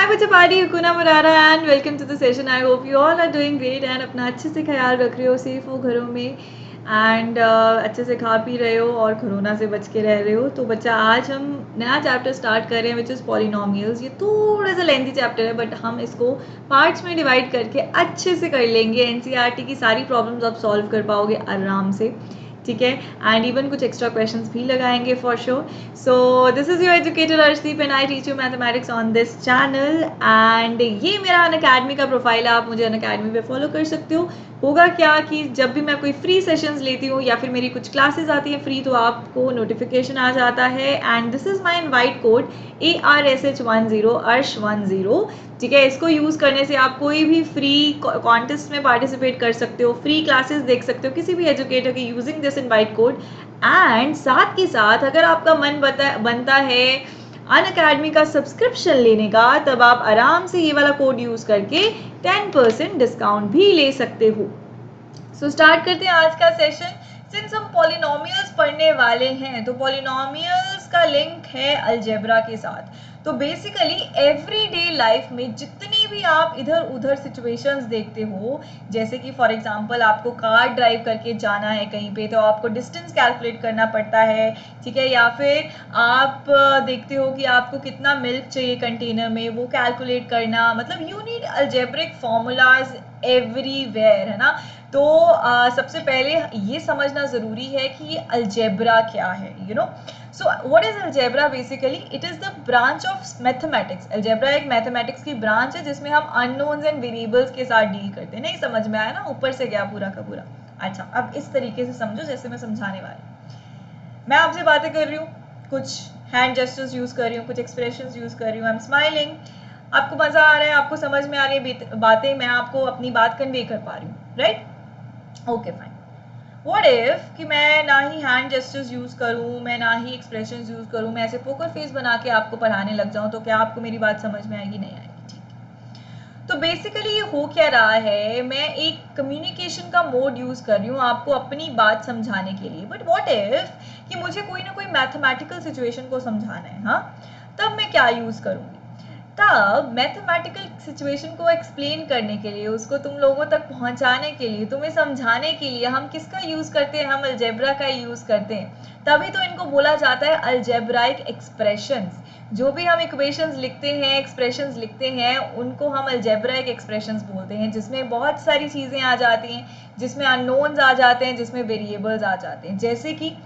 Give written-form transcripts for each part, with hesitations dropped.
Hi बच्चे party हुकुना मुरारा and welcome to the session. I hope you all are doing great and अपना अच्छे से ख्याल रख रहे हो, सेफ हो घरों में एंड अच्छे से खा पी रहे हो और कोरोना से बच के रह रहे हो। तो बच्चा आज हम नया चैप्टर स्टार्ट कर रहे हैं विच इज़ पॉलिनोमियल्स। ये थोड़ा सा लेंथी चैप्टर है बट हम इसको पार्ट्स में डिवाइड करके अच्छे से कर लेंगे। एनसीईआरटी की सारी प्रॉब्लम्स आप सॉल्व कर पाओगे आराम से, ठीक है। एंड इवन कुछ एक्स्ट्रा क्वेश्चंस भी लगाएंगे for sure. So this is your educator Arshdeep and I teach you mathematics on this channel. And ये मेरा अनअकैडमी का प्रोफाइल है, आप मुझे अनअकैडमी पे फॉलो कर सकते हो। होगा क्या कि जब भी मैं कोई फ्री सेशंस लेती हूँ या फिर मेरी कुछ क्लासेस आती हैं फ्री, तो आपको नोटिफिकेशन आ जाता है। And this is my invite code ARSH10 अर्श10, ठीक है। इसको यूज़ करने से आप कोई भी फ्री कॉन्टेस्ट में पार्टिसिपेट कर सकते हो, फ्री क्लासेस देख सकते हो किसी भी एजुकेटर के using this invite code. And साथ ही साथ अगर आपका मन बनता है अनअकैडमी का सब्सक्रिप्शन लेने का, तब आप आराम से ये वाला कोड यूज करके 10% डिस्काउंट भी ले सकते हो। सो स्टार्ट करते हैं आज का सेशन। सिंस हम पॉलिनोमियल्स पढ़ने वाले हैं तो पॉलिनोमियल्स का लिंक है अलजेब्रा के साथ। तो बेसिकली एवरीडे लाइफ में जितनी भी आप इधर उधर सिचुएशंस देखते हो, जैसे कि फॉर एग्जांपल आपको कार ड्राइव करके जाना है कहीं पे, तो आपको डिस्टेंस कैलकुलेट करना पड़ता है, ठीक है। या फिर आप देखते हो कि आपको कितना मिल्क चाहिए कंटेनर में, वो कैलकुलेट करना, मतलब you need algebraic formulas everywhere, है ना। तो सबसे पहले ये समझना ज़रूरी है कि ये अलजेब्रा क्या है, you know. So what is algebra? Basically it is the branch of mathematics. Algebra एक मैथमेटिक्स की ब्रांच है जिसमें हम अननोन्स एंड वेरिएबल्स के साथ डील करते हैं। नहीं समझ में आया ना, ऊपर से गया पूरा का पूरा। अच्छा, अब इस तरीके से समझो जैसे मैं समझाने वाली। मैं आपसे बातें कर रही हूँ, कुछ हैंड जेस्चर्स यूज कर रही हूँ, कुछ एक्सप्रेशंस यूज कर रही हूँ, आई एम स्माइलिंग, आपको मजा आ रहा है, आपको समझ में आ रही है बातें, मैं आपको अपनी बात कन्वे कर पा रही हूँ, right? Okay fine. What if कि मैं ना ही हैंड जेस्चर्स यूज करूं, मैं ना ही एक्सप्रेशंस यूज करूं, मैं ऐसे पोकर फेस बना के आपको पढ़ाने लग जाऊं, तो क्या आपको मेरी बात समझ में आएगी? नहीं आएगी, ठीक। तो बेसिकली ये हो क्या रहा है, मैं एक कम्युनिकेशन का मोड यूज कर रही हूँ आपको अपनी बात समझाने के लिए। बट व्हाट इफ कि मुझे कोई ना कोई मैथमेटिकल सिचुएशन को समझाना है, हाँ, तब मैं क्या यूज करूंगी? तब मैथमेटिकल सिचुएशन को एक्सप्लेन करने के लिए, उसको तुम लोगों तक पहुंचाने के लिए, तुम्हें समझाने के लिए हम किसका यूज करते हैं? हम अलजेब्रा का यूज करते हैं। तभी तो इनको बोला जाता है अलजेब्राइक एक्सप्रेशंस। जो भी हम इक्वेशंस लिखते हैं, एक्सप्रेशंस लिखते हैं, उनको हम अलजेब्राइक एक्सप्रेशंस बोलते हैं, जिसमें बहुत सारी चीजें आ जाती हैं, जिसमें अननोन्स आ जाते हैं, जिसमें वेरिएबल्स आ जाते हैं। जैसे कि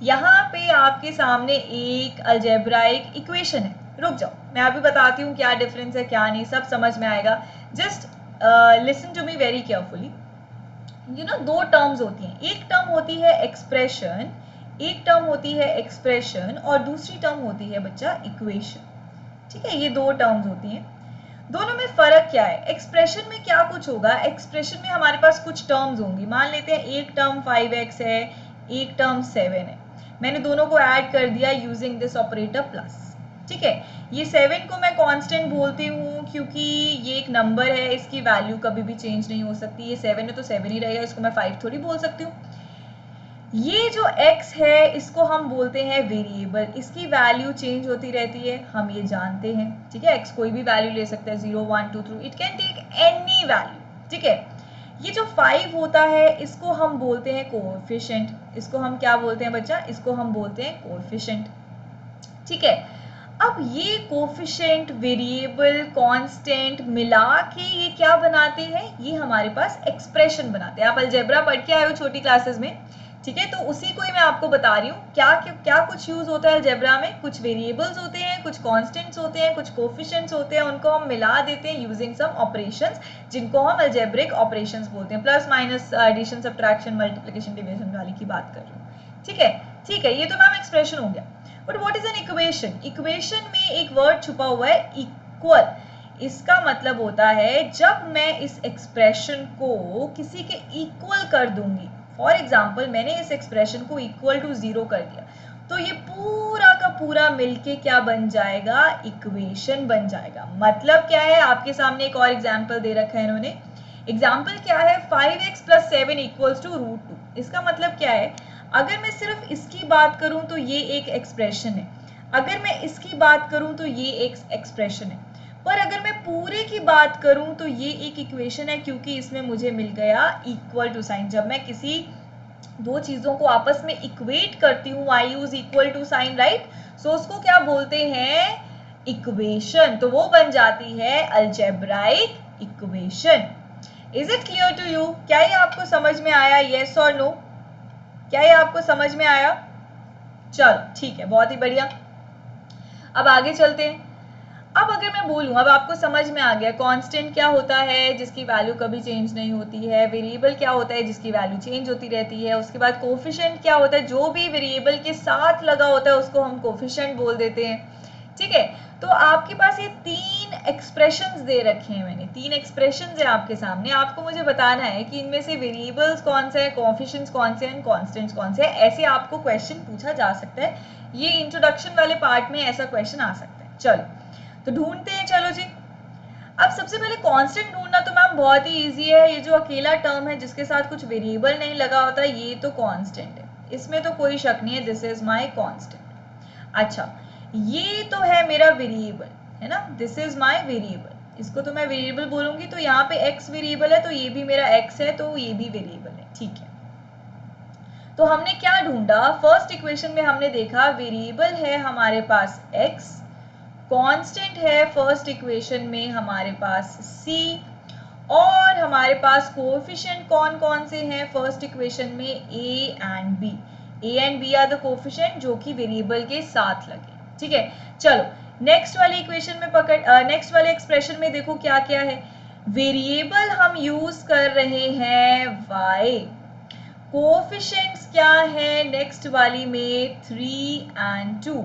यहाँ पे आपके सामने एक अलजेब्राइक इक्वेशन है। रुक जाओ, मैं अभी बताती हूँ क्या डिफरेंस है क्या नहीं, सब समझ में आएगा। Just listen to me very carefully. You know, दो टर्म्स होती हैं, एक टर्म होती है एक्सप्रेशन, एक टर्म होती है एक्सप्रेशन और दूसरी टर्म होती है बच्चा इक्वेशन, ठीक है। ये दो टर्म्स होती हैं, दोनों में फर्क क्या है? एक्सप्रेशन में क्या कुछ होगा, एक्सप्रेशन में हमारे पास कुछ टर्म्स होंगी। मान लेते हैं एक टर्म 5x है, एक टर्म 7 है, मैंने दोनों को ऐड कर दिया यूजिंग दिस ऑपरेटर प्लस, ठीक है। ये 7 को मैं कांस्टेंट बोलती हूँ क्योंकि ये एक नंबर है, इसकी वैल्यू कभी भी चेंज नहीं हो सकती। ये 7 है तो 7 ही रहेगा, इसको मैं 5 थोड़ी बोल सकती हूँ। ये जो x है इसको हम बोलते हैं वेरिएबल, इसकी वैल्यू चेंज होती रहती है, हम ये जानते हैं, ठीक है। x कोई भी वैल्यू ले सकता है, 0 1 2 3, it can take any value, ठीक है। ये जो 5 होता है इसको हम बोलते हैं कोएफिशिएंट, इसको हम क्या बोलते हैं बच्चा? इसको हम बोलते हैं कोएफिशिएंट, ठीक है। अब ये कोफिशिएंट, वेरिएबल, कांस्टेंट मिला के ये क्या बनाते हैं? ये हमारे पास एक्सप्रेशन बनाते हैं। आप अलजेब्रा पढ़ के आए हो छोटी क्लासेस में, ठीक है, तो उसी को ही मैं आपको बता रही हूँ क्या क्या कुछ यूज होता है अलजेब्रा में। कुछ वेरिएबल्स होते हैं, कुछ कांस्टेंट्स होते हैं, कुछ कोफिशिएंट्स होते हैं, उनको हम मिला देते हैं यूजिंग सम ऑपरेशंस, जिनको हम अलजेब्रिक ऑपरेशंस बोलते हैं। Plus minus, addition, subtraction, multiplication, division वाली की बात कर रही हूँ, ठीक है। ठीक है, ये तो मैम एक्सप्रेशन हो गया। But what is an equation? Equation में एक वर्ड छुपा हुआ है, इक्वल। इसका मतलब होता है जब मैं इस एक्सप्रेशन को किसी के इक्वल कर दूंगी, फॉर एग्जाम्पल मैंने इस एक्सप्रेशन को इक्वल टू 0 कर दिया, तो ये पूरा का पूरा मिलके क्या बन जाएगा? इक्वेशन बन जाएगा। मतलब क्या है? आपके सामने एक और एग्जाम्पल दे रखा है इन्होंने। एग्जाम्पल क्या है? 5x + 7 = √2। इसका मतलब क्या है? अगर मैं सिर्फ इसकी बात करूं तो ये एक एक्सप्रेशन है, अगर मैं इसकी बात करूं तो ये एक एक्सप्रेशन है। पर अगर मैं पूरे की बात करूं तो ये एक इक्वेशन है, क्योंकि इसमें मुझे मिल गया इक्वल टू साइन। जब मैं किसी दो चीजों को आपस में इक्वेट करती हूँ, I use equal to sign, right, so उसको क्या बोलते हैं, इक्वेशन। तो वो बन जाती है algebraic equation. Is it clear to you? क्या ये आपको समझ में आया, येस और नो? क्या ये आपको समझ में आया? चलो ठीक है, बहुत ही बढ़िया। अब आगे चलते हैं। अब अगर मैं बोलूं, अब आपको समझ में आ गया कांस्टेंट क्या होता है जिसकी वैल्यू कभी चेंज नहीं होती है, वेरिएबल क्या होता है जिसकी वैल्यू चेंज होती रहती है, उसके बाद कोफिशिएंट क्या होता है, जो भी वेरिएबल के साथ लगा होता है उसको हम कोफिशिएंट बोल देते हैं, ठीक है। तो आपके पास ये तीन एक्सप्रेशंस दे रखे हैं मैंने, तीन एक्सप्रेशंस है आपके सामने। आपको मुझे बताना है कि इनमें से वेरिएबल्स कौन से हैं, कोफिशिएंट्स कौन से हैं, कांस्टेंट्स कौन से हैं। ऐसे आपको क्वेश्चन पूछा जा सकता है, ये इंट्रोडक्शन वाले पार्ट में ऐसा क्वेश्चन आ सकता है। चलो तो ढूंढते हैं, चलो जी। अब सबसे पहले कांस्टेंट ढूंढना तो मैम बहुत ही इजी है। ये जो अकेला टर्म है जिसके साथ कुछ वेरिएबल नहीं लगा होता, ये तो कांस्टेंट है, इसमें तो कोई शक नहीं है, दिस इज माय कांस्टेंट। अच्छा, ये तो है मेरा वेरिएबल, है ना, दिस इज माय वेरिएबल, इसको तो मैं वेरिएबल बोलूंगी। तो यहाँ पे x वेरिएबल है, तो ये भी मेरा x है, तो ये भी वेरिएबल है, ठीक है। तो हमने क्या ढूंढा, फर्स्ट इक्वेशन में हमने देखा वेरिएबल है हमारे पास x, कांस्टेंट है फर्स्ट इक्वेशन में हमारे पास c, और हमारे पास कोएफिशिएंट कौन कौन से हैं फर्स्ट इक्वेशन में, a and b। a and b are the coefficient जो कि वेरिएबल के साथ लगे, ठीक है। चलो नेक्स्ट वाली इक्वेशन में नेक्स्ट वाले एक्सप्रेशन में देखो क्या क्या है। वेरिएबल हम यूज कर रहे हैं y, कोएफिशिएंट्स क्या है नेक्स्ट वाली में 3 and 2,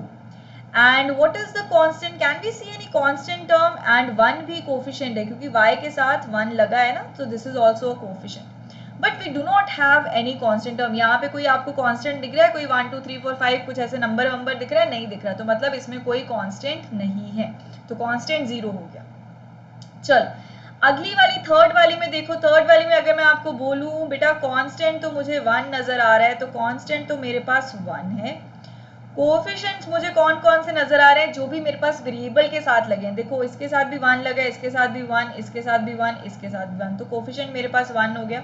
and what is the constant, can we see any constant term, and 1 भी कोफिशिएंट है क्योंकि y के साथ 1 लगा है ना, so this is also a coefficient, but we do not have any constant term। यहाँ पे कोई आपको constant दिख रहा है, कोई 1 2 3 4 5 कुछ ऐसे नंबर वंबर दिख रहा है, नहीं दिख रहा, तो मतलब इसमें कोई constant नहीं है, तो constant 0 हो गया। चल अगली वाली थर्ड वाली में देखो, थर्ड वाली में अगर मैं आपको बोलूं बेटा कांस्टेंट तो मुझे 1 नजर आ रहा है, तो कांस्टेंट तो मेरे पास 1 है। कोएफिशिएंट्स मुझे कौन कौन से नजर आ रहे हैं, जो भी मेरे पास वेरिएबल के साथ लगे हैं, देखो इसके साथ भी 1 लगा है, इसके साथ भी 1, इसके साथ भी 1, इसके साथ भी 1, तो कोएफिशिएंट मेरे पास 1 हो गया।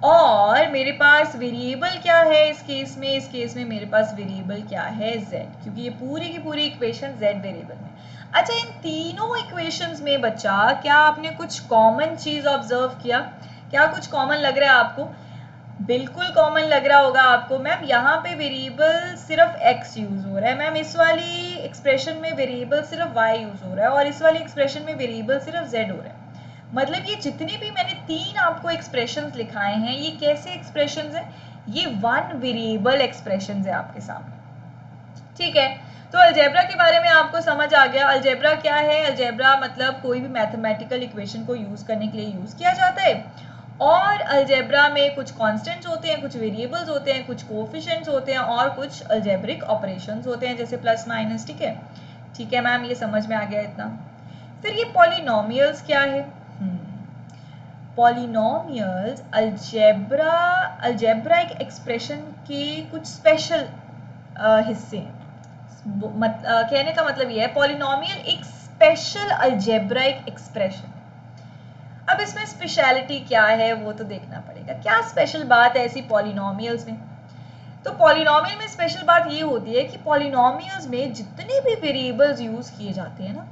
और मेरे पास वेरिएबल क्या है इस केस में मेरे पास वेरिएबल क्या है z, क्योंकि ये पूरी की पूरी इक्वेशन z वेरिएबल में। अच्छा, इन तीनों इक्वेशंस में बच्चा क्या आपने कुछ कॉमन चीज ऑब्जर्व किया, क्या कुछ कॉमन लग रहा है आपको? बिल्कुल कॉमन लग रहा होगा आपको। मैम यहाँ पे वेरिएबल सिर्फ x यूज हो रहा है, मैम इस वाली एक्सप्रेशन में वेरिएबल सिर्फ y यूज हो रहा है, और इस वाली एक्सप्रेशन में वेरिएबल सिर्फ z हो रहा है। मतलब ये जितने भी मैंने तीन आपको एक्सप्रेशंस लिखाए हैं, ये कैसे एक्सप्रेशंस हैं, ये वन वेरिएबल एक्सप्रेशंस है आपके सामने, ठीक है। तो अलजेब्रा के बारे में आपको समझ आ गया। अलजेब्रा क्या है, अलजेब्रा मतलब कोई भी मैथमेटिकल इक्वेशन को यूज करने के लिए यूज किया जाता है, और अलजेब्रा में कुछ कांस्टेंट्स होते हैं, कुछ वेरिएबल्स होते हैं, कुछ कोएफिशिएंट्स होते हैं, और कुछ अलजेब्रिक ऑपरेशंस होते हैं जैसे प्लस माइनस, ठीक है। ठीक है मैम, ये समझ में आ गया इतना। फिर ये पॉलिनोमियल्स क्या है, पॉलिनोमियल्स अलजेब्राइक एक्सप्रेशन के कुछ स्पेशल हिस्से हैं। कहने का मतलब ये है पॉलिनोमियल एक स्पेशल अलजेब्राइक एक्सप्रेशन। अब इसमें स्पेशलिटी क्या है वो तो देखना पड़ेगा, क्या स्पेशल बात है ऐसी पॉलिनोमियल्स में। तो पॉलिनोमियल में स्पेशल बात ये होती है कि पॉलिनोमियल्स में जितने भी वेरिएबल्स यूज किए जाते हैं ना,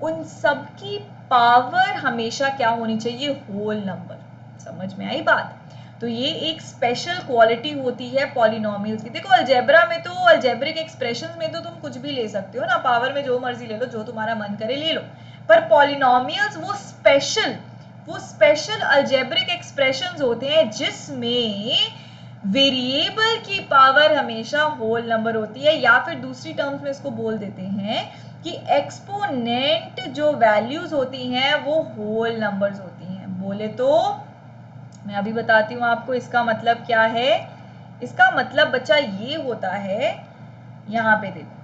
उन सब की पावर हमेशा क्या होनी चाहिए, होल नंबर। समझ में आई बात? तो ये एक स्पेशल क्वालिटी होती है पॉलिनोमियल्स की। देखो अलजेब्रा में तो, अलजेब्रिक एक्सप्रेशंस में तो तुम कुछ भी ले सकते हो ना, पावर में जो मर्जी ले लो, जो तुम्हारा मन करे ले लो, पर पॉलिनोमियल्स वो स्पेशल अलजेब्रिक एक्सप्रेशंस होते हैं जिसमें वेरिएबल की पावर हमेशा होल नंबर होती है, या फिर दूसरी टर्म्स में इसको बोल देते हैं कि एक्सपोनेंट जो वैल्यूज होती हैं वो होल नंबर्स होती हैं। बोले तो मैं अभी बताती हूँ आपको इसका मतलब क्या है। इसका मतलब बच्चा ये होता है, यहाँ पे देखो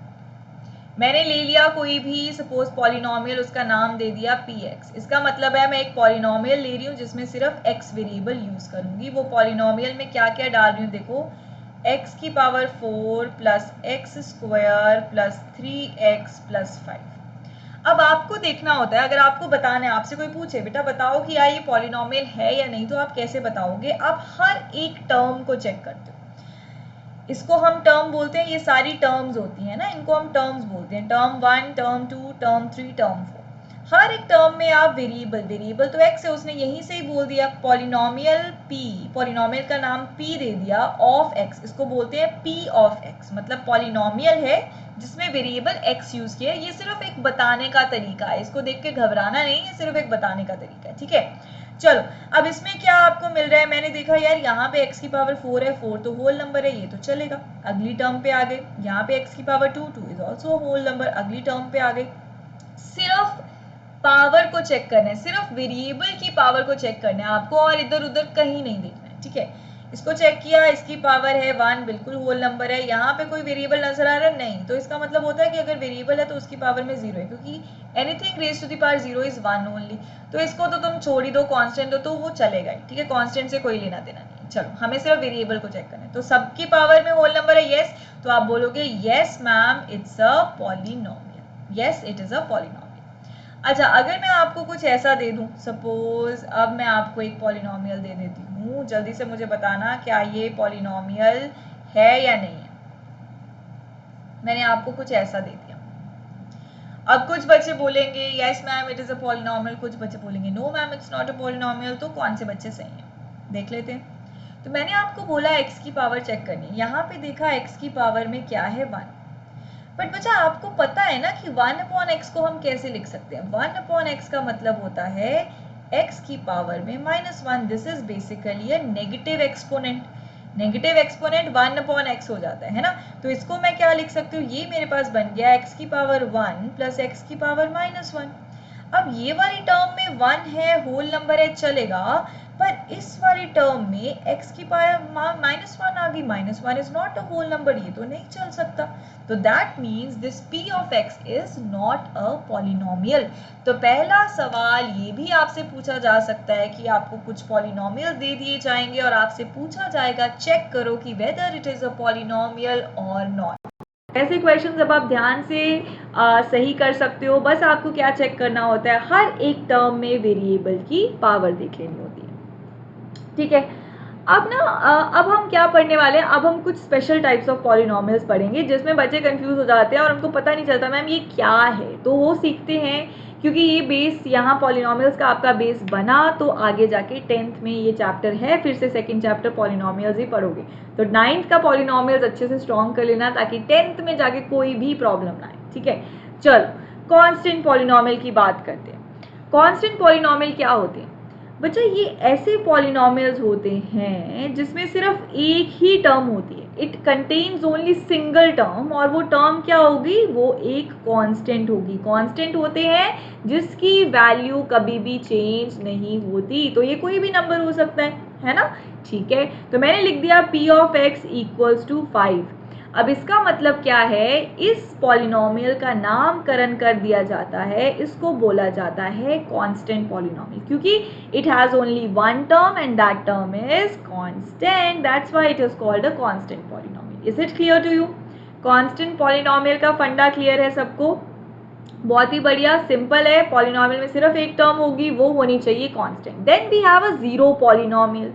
मैंने ले लिया कोई भी सपोज पॉलिनोमियल, उसका नाम दे दिया px। इसका मतलब है मैं एक पॉलिनोमियल ले रही हूँ जिसमें सिर्फ x वेरिएबल यूज करूंगी। वो पॉलिनोमियल में क्या क्या डाल रही हूँ देखो, x की power 4 plus x square plus 3x plus 5। अब आपको देखना होता है, अगर आपको बताना है, आपसे कोई पूछे बेटा बताओ कि यार ये पॉलिनोमियल है या नहीं, तो आप कैसे बताओगे? आप हर एक टर्म को चेक करते हो। इसको हम टर्म बोलते हैं, ये सारी टर्म्स होती हैं ना, इनको हम टर्म्स बोलते हैं। Term 1, term 2, term 3, term 4। हर एक टर्म में आप वेरिएबल तो x है, उसने यहीं से ही बोल दिया पॉलिनोमियल p, पॉलिनोमियल का नाम p दे दिया, ऑफ x, इसको बोलते हैं p ऑफ x, मतलब पॉलिनोमियल है जिसमें वेरिएबल x यूज किया है। ये सिर्फ एक बताने का तरीका है, इसको देख के घबराना नहीं, ये सिर्फ एक बताने का तरीका है, ठीक है। चलो अब इसमें क्या आपको मिल रहा है, मैंने देखा यार यहाँ पे x की पावर 4 है, 4 तो होल नंबर है, ये तो चलेगा। अगली टर्म पे आ गए, यहाँ पे x की power 2, 2 is also whole number, अगली टर्म पे आ गए। सिर्फ पावर को चेक करना है, सिर्फ वेरिएबल की पावर को चेक करना है आपको, और इधर उधर कहीं नहीं देखना है, ठीक है। इसको चेक किया, इसकी पावर है 1, बिल्कुल होल नंबर है। यहाँ पे कोई वेरिएबल नजर आ रहा है? नहीं, तो इसका मतलब होता है कि अगर वेरिएबल है तो उसकी पावर में 0 है, क्योंकि anything raise to the power 0 is 1 only. तो इसको तो तुम छोड़ ही दो, कांस्टेंट हो तो वो चलेगा, ठीक है, कांस्टेंट से कोई लेना देना नहीं। चलो हमें सिर्फ वेरिएबल को चेक करना है, तो सबकी पावर में होल नंबर है, यस, तो आप बोलोगे yes ma'am it's a polynomial, yes it is a polynomial. अच्छा, अगर मैं आपको कुछ ऐसा दे दूं, सपोज अब मैं आपको एक पॉलिनोमियल दे देती हूँ, जल्दी से मुझे बताना क्या ये पॉलिनोमियल है या नहीं है। मैंने आपको कुछ ऐसा दे दिया। अब कुछ बच्चे बोलेंगे yes ma'am it is a polynomial, कुछ बच्चे बोलेंगे no ma'am it's not a polynomial. तो कौन से बच्चे सही हैं देख लेते हैं। तो मैंने आपको बोला x की पावर चेक करनी, यहाँ पे देखा x की पावर में क्या है 1, बट बच्चा आपको पता है ना कि 1 अपॉन x को हम कैसे लिख सकते हैं। 1 अपॉन x का मतलब होता है x की पावर में -1, this is basically a negative exponent. Negative exponent 1 upon x हो जाता है ना, तो इसको मैं क्या लिख सकती हूँ, ये मेरे पास बन गया x की पावर 1 प्लस x की पावर -1। अब ये वाली टर्म में 1 है, होल नंबर है, चलेगा, पर इस वाली टर्म में x की पावर -1 आ गई, -1 is not a whole number, ये तो नहीं चल सकता। तो that means this p of x is not a polynomial. तो पहला सवाल ये भी आपसे पूछा जा सकता है कि आपको कुछ पॉलिनोमियल दे दिए जाएंगे और आपसे पूछा जाएगा चेक करो कि whether it is a polynomial और नॉट। ऐसे क्वेश्चन जब आप ध्यान से सही कर सकते हो, बस आपको क्या चेक करना होता है, हर एक टर्म में वेरिएबल की पावर देख लेनी होती है, ठीक है। अब ना अब हम क्या पढ़ने वाले हैं, अब हम कुछ स्पेशल टाइप्स ऑफ पॉलिनोमियल्स पढ़ेंगे जिसमें बच्चे कंफ्यूज हो जाते हैं और उनको पता नहीं चलता मैम ये क्या है, तो वो सीखते हैं, क्योंकि ये बेस यहाँ पॉलिनोमियल्स का आपका बेस बना, तो आगे जाके 10th में ये चैप्टर है, फिर से सेकंड चैप्टर पॉलिनोमियल्स ही पढ़ोगे, तो 9th का पॉलिनोमियल्स अच्छे से स्ट्रॉन्ग कर लेना ताकि 10th में जाके कोई भी प्रॉब्लम ना आए, ठीक है। चलो कांस्टेंट पॉलिनोमियल की बात करते हैं। कांस्टेंट पॉलिनोमियल क्या होते हैं बच्चा, ये ऐसे पॉलिनोमियल्स होते हैं जिसमें सिर्फ एक ही टर्म होती है, it contains only single term, और वो टर्म क्या होगी, वो एक कांस्टेंट होगी। कांस्टेंट होते हैं जिसकी वैल्यू कभी भी चेंज नहीं होती, तो ये कोई भी नंबर हो सकता है ना, ठीक है। तो मैंने लिख दिया p of x equals to 5। अब इसका मतलब क्या है, इस पॉलिनोमियल का नामकरण कर दिया जाता है, इसको बोला जाता है कांस्टेंट पॉलिनोमियल, क्योंकि it has only one term and that term is constant, that's why it is called a constant polynomial. Is it clear to you? constant polynomial का फंडा क्लियर है सबको? बहुत ही बढ़िया, सिंपल है, पॉलिनोमियल में सिर्फ एक टर्म होगी, वो होनी चाहिए constant. Then we have a zero polynomial.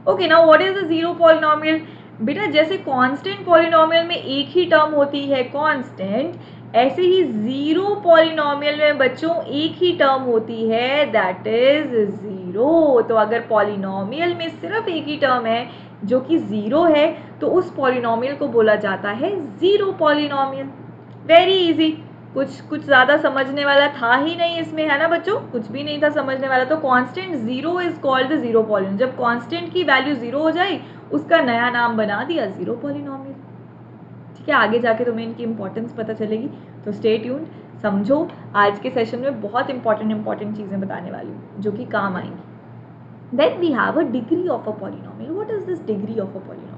Okay, now what is the zero polynomial? बेटा जैसे कांस्टेंट पॉलिनोमियल में एक ही टर्म होती है कांस्टेंट, ऐसे ही जीरो पॉलिनोमियल में बच्चों एक ही टर्म होती है, दैट इज जीरो। तो अगर पॉलिनोमियल में सिर्फ एक ही टर्म है जो कि जीरो है, तो उस पॉलिनोमियल को बोला जाता है जीरो पॉलिनोमियल। वेरी इजी, कुछ ज़्यादा समझने वाला था ही नहीं इसमें, है ना बच्चों, कुछ भी नहीं था समझने वाला। तो constant zero is called the zero polynomial. जब कांस्टेंट की वैल्यू जीरो हो जाए, उसका नया नाम बना दिया जीरो पॉलिनोमियल, ठीक है। आगे जाके तुम्हें इनकी इंपॉर्टेंस पता चलेगी, तो स्टे ट्यून्ड, समझो। आज के सेशन में बहुत इंपॉर्टेंट चीज़ें बताने वाली हूँ जो कि काम आएंगी। Then we have a degree of a polynomial. What is this degree of a polynomial?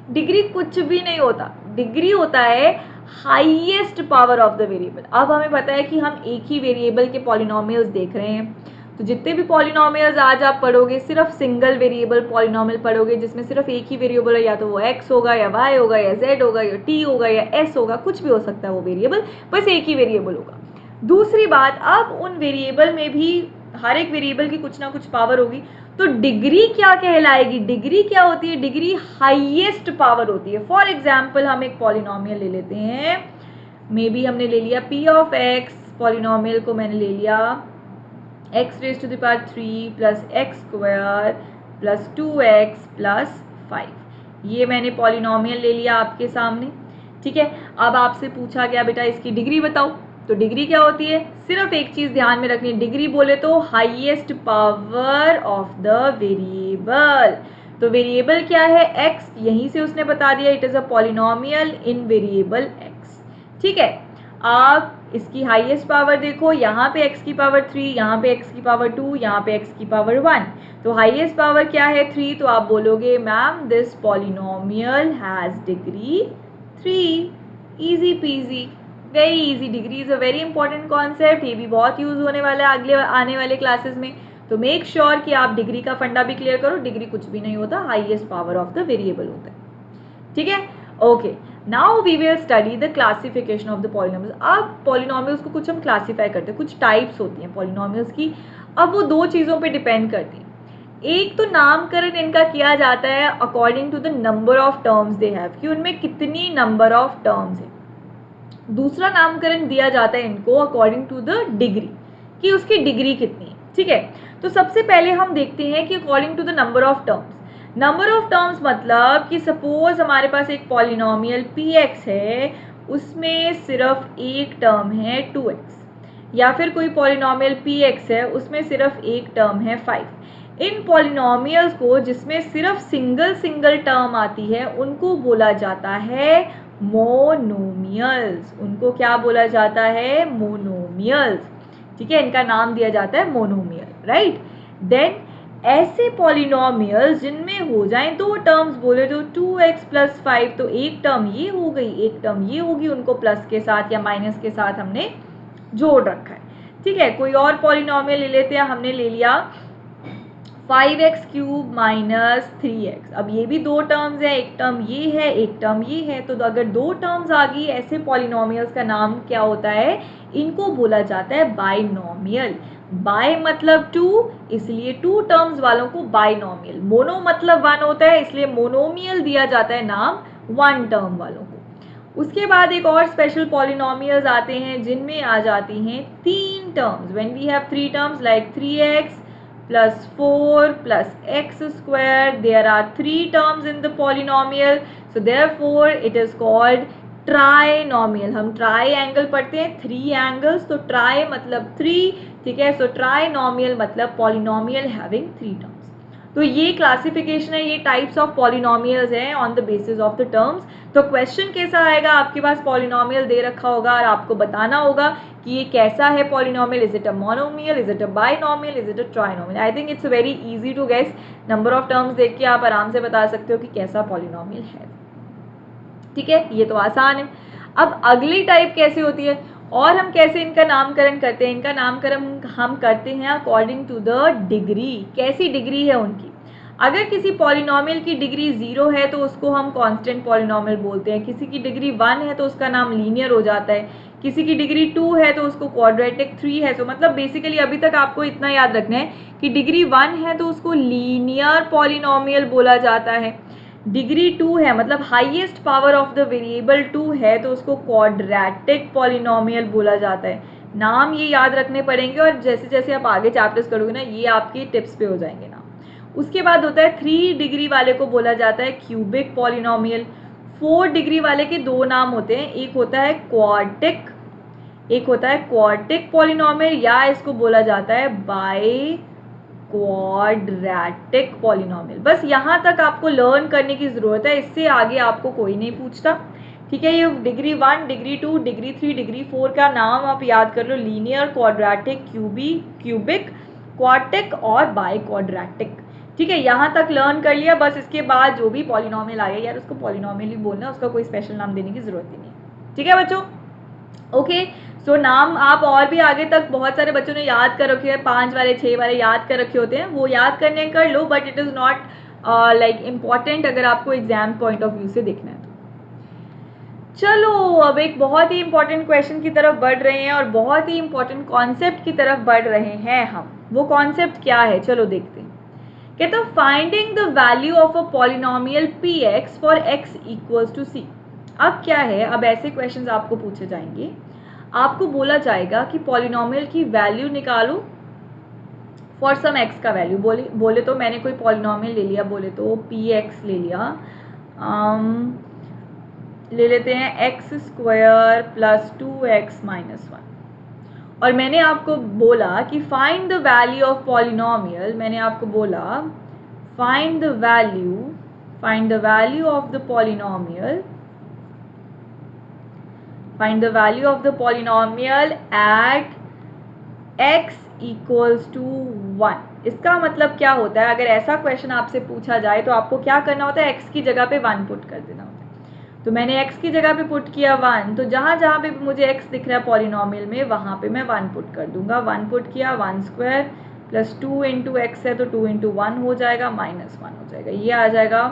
Degree कुछ भी नहीं होता, डिग्री होता है highest power of the variable. अब हमें पता है कि हम एक ही वेरिएबल के पॉलिनोमियल्स देख रहे हैं, तो जितने भी पॉलिनोमियल्स आज आप पढ़ोगे सिर्फ सिंगल वेरिएबल पॉलिनोमियल पढ़ोगे, जिसमें सिर्फ एक ही वेरिएबल है, या तो वो x होगा या y होगा या z होगा या t होगा या s होगा, कुछ भी हो सकता है वो वेरिएबल, बस एक ही वेरिएबल होगा। दूसरी बात, अब उन वेरिएबल में भी हर एक वेरिएबल की कुछ ना कुछ पावर होगी, तो डिग्री क्या कहलाएगी? डिग्री क्या होती है? डिग्री हाईएस्ट पावर होती है। फॉर एग्जाम्पल हम एक पॉलिनोमियल ले लेते हैं, मे बी हमने ले लिया p ऑफ x, पॉलिनोमियल को मैंने ले लिया x raise to the power 3 plus x square plus 2x plus 5। ये मैंने पॉलिनोमियल ले लिया आपके सामने, ठीक है। अब आपसे पूछा गया बेटा इसकी डिग्री बताओ, तो डिग्री क्या होती है? सिर्फ एक चीज ध्यान में रखनी, डिग्री बोले तो highest power of the variable. तो वेरिएबल क्या है? x, यहीं से उसने बता दिया, it is a polynomial in variable x, ठीक है। आप इसकी हाईएस्ट पावर देखो, यहाँ पे x की पावर 3, यहाँ पे x की पावर 2, यहाँ पे x की पावर 1, तो हाईएस्ट पावर क्या है? 3, तो आप बोलोगे ma'am this polynomial has degree 3। Easy PG, very easy. Degree is a very important concept, ये भी बहुत यूज होने वाला है अगले आने वाले क्लासेस में, तो मेक श्योर कि आप डिग्री का फंडा भी क्लियर करो। डिग्री कुछ भी नहीं होता, highest power of the variable होता है, ठीक है। Okay, now we will study the classification of the polynomials. अब पॉलिनोमियल्स को कुछ हम क्लासीफाई करते हैं, कुछ टाइप्स होती हैं पॉलिनोमियल्स की। अब वो दो चीज़ों पे डिपेंड करती है, एक तो नामकरण इनका किया जाता है according to the number of terms they have, कि उनमें कितनी नंबर ऑफ टर्म्स है। दूसरा नामकरण दिया जाता है इनको अकॉर्डिंग टू द डिग्री, कि उसकी डिग्री कितनी है, ठीक है। तो सबसे पहले हम देखते हैं कि according to the number of terms. Number of terms मतलब कि सपोज हमारे पास एक पॉलिनोमियल px है, उसमें सिर्फ एक टर्म है 2x, या फिर कोई पॉलिनोमियल px है, उसमें सिर्फ एक टर्म है 5। इन पॉलिनोमियल्स को जिसमें सिर्फ सिंगल सिंगल टर्म आती है उनको बोला जाता है मोनोमियल्स। उनको क्या बोला जाता है? मोनोमियल्स, ठीक है। इनका नाम दिया जाता है मोनोमियल, राइट। देन ऐसे पॉलिनोमियल्स जिनमें हो जाएं दो टर्म्स, बोले तो 2x प्लस 5, तो एक टर्म ये हो गई, एक टर्म ये होगी, उनको प्लस के साथ या माइनस के साथ हमने जोड़ रखा है, ठीक है। कोई और पॉलिनोमियल ले लेते हैं, हमने ले लिया 5x क्यूब माइनस 3x। अब ये भी दो टर्म्स है, एक टर्म ये है, एक टर्म ये है, तो अगर दो टर्म्स आ गई, ऐसे पॉलिनोमियल्स का नाम क्या होता है? इनको बोला जाता है बाइनोमियल। बाय मतलब टू, इसलिए टू टर्म्स वालों को बाइनोमियल। मोनो मतलब वन होता है, इसलिए मोनोमियल दिया जाता है नाम वन टर्म वालों को। उसके बाद एक और स्पेशल पॉलिनोमियल्स आते हैं जिनमें आ जाती हैं तीन terms. When we have three terms like 3x plus 4 plus x square, there are three terms in the polynomial, so therefore it is called trinomial. हम ट्राइंगल पढ़ते हैं, थ्री एंगल्स, तो ट्राई मतलब थ्री, ठीक है। सो ट्राइनोमियल मतलब polynomial having three terms. तो ये क्लासिफिकेशन है, ये टाइप्स ऑफ पॉलिनोमियल्स हैं on the basis of the terms. तो क्वेश्चन कैसा आएगा? आपके पास पॉलिनोमियल दे रखा होगा और आपको बताना होगा कि ये कैसा है polynomial, is it a monomial, is it a binomial, is it a trinomial. I think it's very easy to guess. Number of terms देख के आप आराम से बता सकते हो कि कैसा पॉलिनोमियल है, ठीक है। ये तो आसान है। अब अगली टाइप कैसे होती है और हम कैसे इनका नामकरण करते हैं? इनका नामकरण हम करते हैं अकॉर्डिंग टू द डिग्री। कैसी डिग्री है उनकी? अगर किसी पॉलिनोमियल की डिग्री 0 है तो उसको हम कांस्टेंट पॉलिनोमियल बोलते हैं। किसी की डिग्री 1 है तो उसका नाम लीनियर हो जाता है। किसी की डिग्री 2 है तो उसको क्वाड्रेटिक, 3 है तो मतलब बेसिकली अभी तक आपको इतना याद रखना है कि डिग्री 1 है तो उसको लीनियर पॉलिनोमियल बोला जाता है। डिग्री 2 है मतलब highest power of the variable 2 है तो उसको क्वाड्रेटिक पॉलिनोमियल बोला जाता है। नाम ये याद रखने पड़ेंगे और जैसे जैसे आप आगे चैप्टर्स करोगे ना, ये आपके टिप्स पे हो जाएंगे ना। उसके बाद होता है 3 डिग्री वाले को बोला जाता है क्यूबिक पॉलिनोमियल। 4 डिग्री वाले के दो नाम होते हैं, एक होता है क्वाड्रिक, एक होता है क्वाड्रिक पॉलिनोमियल, या इसको बोला जाता है बाई क्वाड्रेटिक पॉलिनोमियल। बस यहाँ तक आपको लर्न करने की जरूरत है, इससे आगे आपको कोई नहीं पूछता, ठीक है। ये डिग्री 1, डिग्री 2, डिग्री 3, डिग्री 4 का नाम आप याद कर लो, लीनियर, क्वाड्रेटिक, क्यूबिक, क्वाड्रिक और बाई क्वाड्रेटिक, ठीक है। यहाँ तक लर्न कर लिया, बस इसके बाद जो भी पॉलिनोमियल आएगा यार उसको पॉलिनोमियल ही बोलना, उसका कोई स्पेशल नाम देने की जरूरत ही नहीं, ठीक है बच्चों। ओके, सो नाम आप और भी आगे तक बहुत सारे बच्चों ने याद कर रखे हैं, 5 वाले 6 वाले याद कर रखे होते हैं, वो याद करने कर लो, but it is not like important अगर आपको एग्जाम पॉइंट ऑफ व्यू से देखना है तो। चलो अब एक बहुत ही इंपॉर्टेंट क्वेश्चन की तरफ बढ़ रहे हैं और बहुत ही इंपॉर्टेंट कॉन्सेप्ट की तरफ बढ़ रहे हैं हम। वो कॉन्सेप्ट क्या है, चलो देखते हैं। कहते हैं finding the value of a polynomial P X for X equals to C. अब क्या है, अब ऐसे क्वेश्चंस आपको पूछे जाएंगे, आपको बोला जाएगा कि पॉलिनोमियल की वैल्यू निकालो फॉर सम एक्स का वैल्यू। बोले तो मैंने कोई पॉलिनोमियल ले लिया, बोले तो पी एक्स ले लिया, ले लेते हैं x square plus 2x minus 1, और मैंने आपको बोला कि find the value of polynomial. मैंने आपको बोला find the value of the polynomial, find the value of the polynomial at x equals to 1। इसका मतलब क्या होता है, अगर ऐसा क्वेश्चन आपसे पूछा जाए तो आपको क्या करना होता है, x की जगह पे 1 पुट कर देना होता है। तो मैंने x की जगह पे पुट किया 1, तो जहाँ जहाँ पे मुझे x दिख रहा है पॉलिनोमियल में वहाँ पे मैं 1 पुट कर दूंगा। 1 पुट किया, 1 स्क्वायर प्लस 2 इंटू एक्स है तो 2 इंटू 1 हो जाएगा, माइनस 1 हो जाएगा। ये आ जाएगा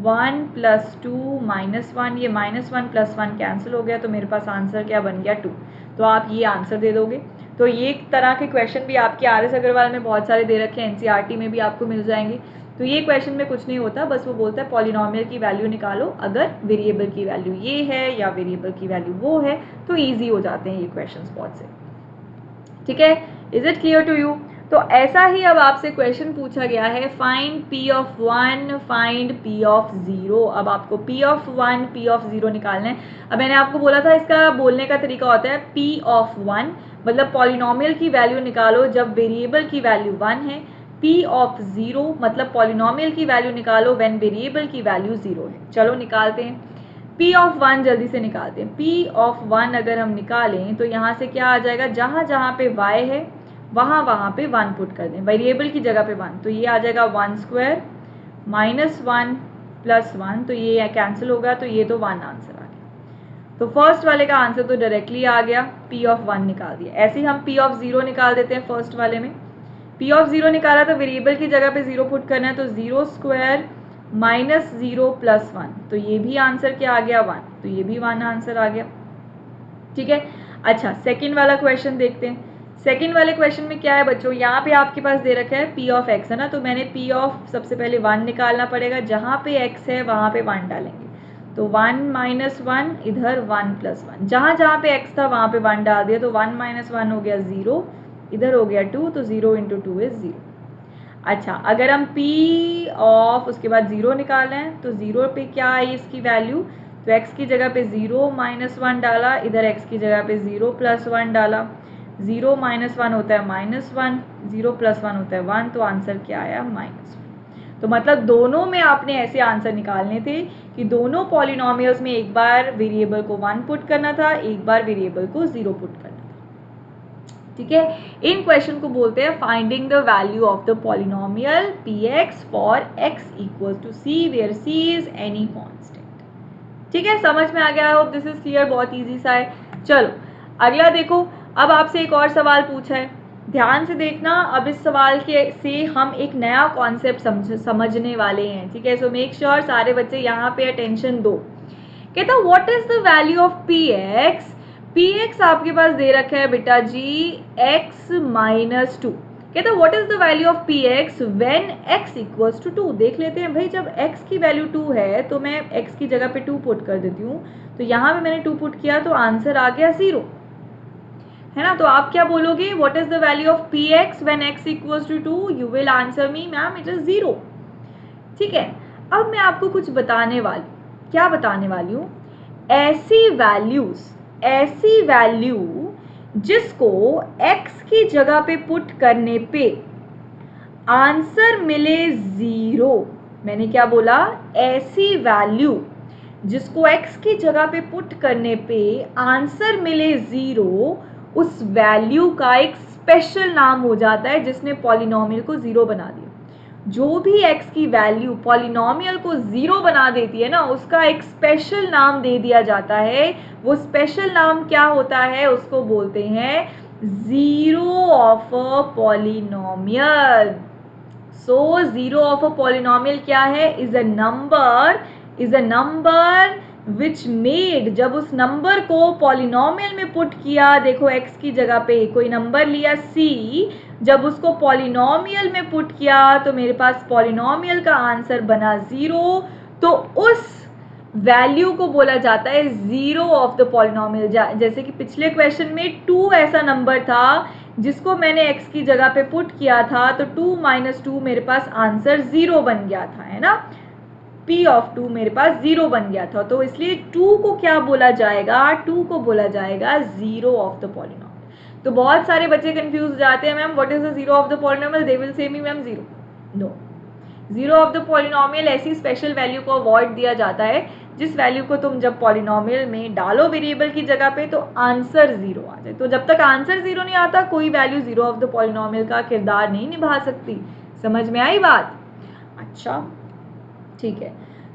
1 प्लस 2 माइनस 1, ये माइनस 1 प्लस 1 कैंसिल हो गया, तो मेरे पास आंसर क्या बन गया 2। तो आप ये आंसर दे दोगे। तो ये एक तरह के क्वेश्चन भी आपके RS अग्रवाल में बहुत सारे दे रखे हैं, NCERT में भी आपको मिल जाएंगे। तो ये क्वेश्चन में कुछ नहीं होता, बस वो बोलता है पॉलिनोमियल की वैल्यू निकालो अगर वेरिएबल की वैल्यू ये है या वेरिएबल की वैल्यू वो है, तो ईजी हो जाते हैं ये क्वेश्चंस बहुत से। ठीक है, is it clear to you? तो ऐसा ही अब आपसे क्वेश्चन पूछा गया है, find p of 1, find p of 0। अब आपको p ऑफ 1, p ऑफ 0 निकालना है। अब मैंने आपको बोला था इसका बोलने का तरीका होता है p ऑफ 1, मतलब पॉलिनोमियल की वैल्यू निकालो जब वेरिएबल की वैल्यू 1 है। p ऑफ 0 मतलब पॉलिनोमियल की वैल्यू निकालो व्हेन वेरिएबल की वैल्यू 0 है। चलो निकालते हैं। p ऑफ 1 जल्दी से निकालते हैं। p ऑफ 1 अगर हम निकालें तो यहाँ से क्या आ जाएगा, जहाँ जहाँ पे y है वहाँ पे 1 पुट कर दें, वेरिएबल की जगह पे 1, तो ये आ जाएगा 1 स्क्वायर माइनस 1 प्लस 1, तो ये कैंसिल होगा, तो ये तो 1 आंसर आ गया। तो फर्स्ट वाले का आंसर तो डायरेक्टली आ गया, p ऑफ 1 निकाल दिया। ऐसे ही हम p ऑफ 0 निकाल देते हैं फर्स्ट वाले में। p ऑफ 0 निकाला तो वेरिएबल की जगह पे 0 पुट करना है, तो 0 स्क्वायर माइनस 0 प्लस 1, तो ये भी आंसर क्या आ गया 1, तो ये भी 1 आंसर आ गया। ठीक है, अच्छा सेकेंड वाला क्वेश्चन देखते हैं। सेकेंड वाले क्वेश्चन में क्या है बच्चों, यहाँ पे आपके पास दे रखा है p ऑफ x है ना, तो मैंने p ऑफ सबसे पहले 1 निकालना पड़ेगा, जहाँ पे x है वहाँ पे 1 डालेंगे, तो 1 माइनस 1 इधर 1 प्लस 1, जहाँ जहाँ पे x था वहाँ पे 1 डाल दिया, तो 1 माइनस 1 हो गया 0, इधर हो गया 2, तो 0 इंटू 2 इज 0। अच्छा अगर हम p ऑफ उसके बाद 0 निकालें हैं तो 0 पे क्या आई इसकी वैल्यू, तो x की जगह पे 0 माइनस 1 डाला, इधर x की जगह पे 0 प्लस 1 डाला, 0 माइनस 1 होता है माइनस 1, 0 प्लस 1 होता है 1, तो आंसर क्या आया माइनस 1। तो मतलब दोनों में आपने ऐसे आंसर निकालने थे कि दोनों पॉलिनोमियल्स में एक बार वेरिएबल को 1 पुट करना था, एक बार वेरिएबल को 0 पुट करना था। ठीक है, इन क्वेश्चन को बोलते हैं finding the value of the polynomial px for x equal to c where c is any constant. ठीक है, समझ में आ गया, I hope this is clear, बहुत इजी सा है। चलो अगला देखो, अब आपसे एक और सवाल पूछा है, ध्यान से देखना। अब इस सवाल के से हम एक नया कॉन्सेप्ट समझने वाले हैं। ठीक है, सो मेक श्योर सारे बच्चे यहाँ पे अटेंशन दो। कहता what is the value of px। px आपके पास दे रखा है बेटा जी x माइनस 2। कहता what is the value of px when x equals to 2। देख लेते हैं भाई, जब x की वैल्यू 2 है तो मैं x की जगह पे 2 पुट कर देती हूँ, तो यहाँ पे मैंने 2 पुट किया तो आंसर आ गया 0, है ना। तो आप क्या बोलोगे, what is the value of px when x equals to 2, you will answer me ma'am it is 0। ठीक है, अब मैं आपको कुछ बताने वाली, क्या बताने वाली हूँ, ऐसी वैल्यू जिसको x की जगह पे पुट करने पे आंसर मिले 0। मैंने क्या बोला, ऐसी वैल्यू जिसको x की जगह पे पुट करने पे आंसर मिले 0, उस वैल्यू का एक स्पेशल नाम हो जाता है जिसने पॉलिनोमियल को 0 बना दिया। जो भी x की वैल्यू पॉलिनोमियल को 0 बना देती है ना, उसका एक स्पेशल नाम दे दिया जाता है। वो स्पेशल नाम क्या होता है, उसको बोलते हैं zero of a polynomial. So zero of a polynomial क्या है, is a number which made, जब उस नंबर को पॉलिनोमियल में पुट किया, देखो x की जगह पे कोई नंबर लिया c, जब उसको पॉलिनोमियल में पुट किया तो मेरे पास पॉलिनोमियल का आंसर बना 0, तो उस वैल्यू को बोला जाता है जीरो ऑफ द पॉलिनोमियल। जैसे कि पिछले क्वेश्चन में 2 ऐसा नंबर था जिसको मैंने x की जगह पे पुट किया था, तो 2 - 2 मेरे पास आंसर 0 बन गया था, है ना, p ऑफ 2 मेरे पास 0 बन गया था, तो इसलिए 2 को क्या बोला जाएगा, 2 को बोला जाएगा जीरो ऑफ द पॉलिनोमियल। तो बहुत सारे बच्चे कंफ्यूज जाते हैं, ma'am what is the zero of the polynomial, they will say me ma'am zero. No, zero of the polynomial ऐसी स्पेशल वैल्यू को अवॉइड दिया जाता है जिस वैल्यू को तुम जब पॉलिनोमियल में डालो वेरिएबल की जगह पे तो आंसर जीरो आ जाए। तो जब तक आंसर जीरो नहीं आता कोई value zero of the polynomial का किरदार नहीं निभा सकती। समझ में आई बात? अच्छा ठीक है,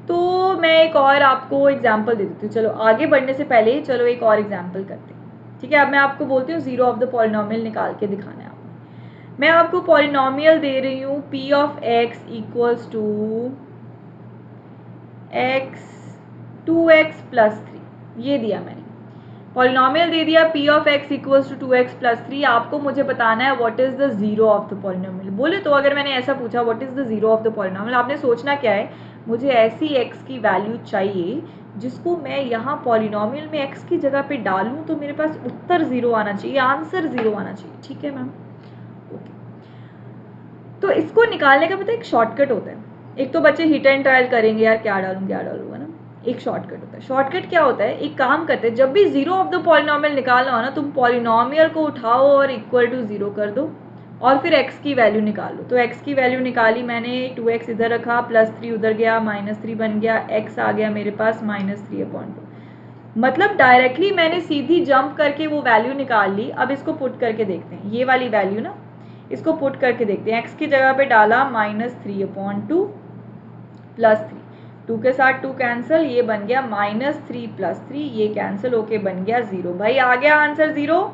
तो मैं एक और आपको एग्जाम्पल दे देती हूँ। चलो आगे बढ़ने से पहले चलो एक और एग्जाम्पल करते हैं, ठीक है। अब मैं आपको बोलती हूँ जीरो ऑफ द पॉलिनोमियल निकाल के दिखाना है आपको। मैं आपको पॉलिनोमियल दे रही हूँ p of x equals to x 2x plus 3, ये दिया मैंने पॉलिनोमियल दे दिया p of x equals to 2x plus 3। आपको मुझे बताना है what is the zero of the polynomial. बोले तो अगर मैंने ऐसा पूछा what is the zero of the polynomial, आपने सोचना क्या है, मुझे ऐसी x की वैल्यू चाहिए जिसको मैं यहाँ पॉलिनोमियल में x की जगह पे डालूं तो मेरे पास उत्तर जीरो आना चाहिए, आंसर जीरो आना चाहिए, ठीक है मैम। ओके, तो इसको निकालने का पता है एक शॉर्टकट होता है। एक तो बच्चे हिट एंड ट्रायल करेंगे, यार क्या डालूंगा ना, एक शॉर्टकट होता है। शॉर्टकट क्या होता है, एक काम करते हैं, जब भी जीरो ऑफ द पॉलिनोमियल निकालना हो ना, तुम पॉलिनोमियल को उठाओ और इक्वल टू जीरो कर दो और फिर x की वैल्यू निकाल लो। तो x की वैल्यू निकाली मैंने, 2x इधर रखा, प्लस 3 उधर गया, -3 बन गया, x आ गया मेरे पास -3/2। मतलब डायरेक्टली मैंने सीधी जंप करके वो वैल्यू निकाल ली। अब इसको पुट करके देखते हैं, ये वाली वैल्यू ना, इसको पुट करके देखते हैं। x की जगह पे डाला -3/2 प्लस 3, 2 के साथ 2 कैंसिल, ये बन गया -3 प्लस 3, ये कैंसिल होके बन गया 0। भाई आ गया आंसर 0।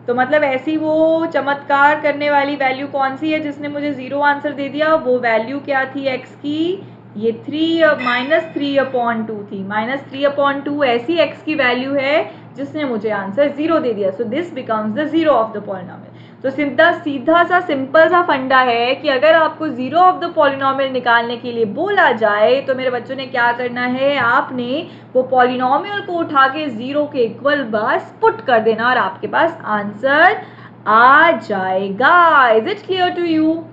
तो मतलब ऐसी वो चमत्कार करने वाली वैल्यू कौन सी है जिसने मुझे 0 आंसर दे दिया, वो वैल्यू क्या थी x की, ये -3/2 थी। -3/2 ऐसी x की वैल्यू है जिसने मुझे आंसर 0 दे दिया। So this becomes the zero of the polynomial. तो सीधा सा सिंपल सा फंडा है कि अगर आपको जीरो ऑफ द पॉलिनोमियल निकालने के लिए बोला जाए तो मेरे बच्चों ने क्या करना है, आपने वो पॉलिनोमियल को उठा के जीरो के इक्वल बस पुट कर देना और आपके पास आंसर आ जाएगा। Is it clear to you?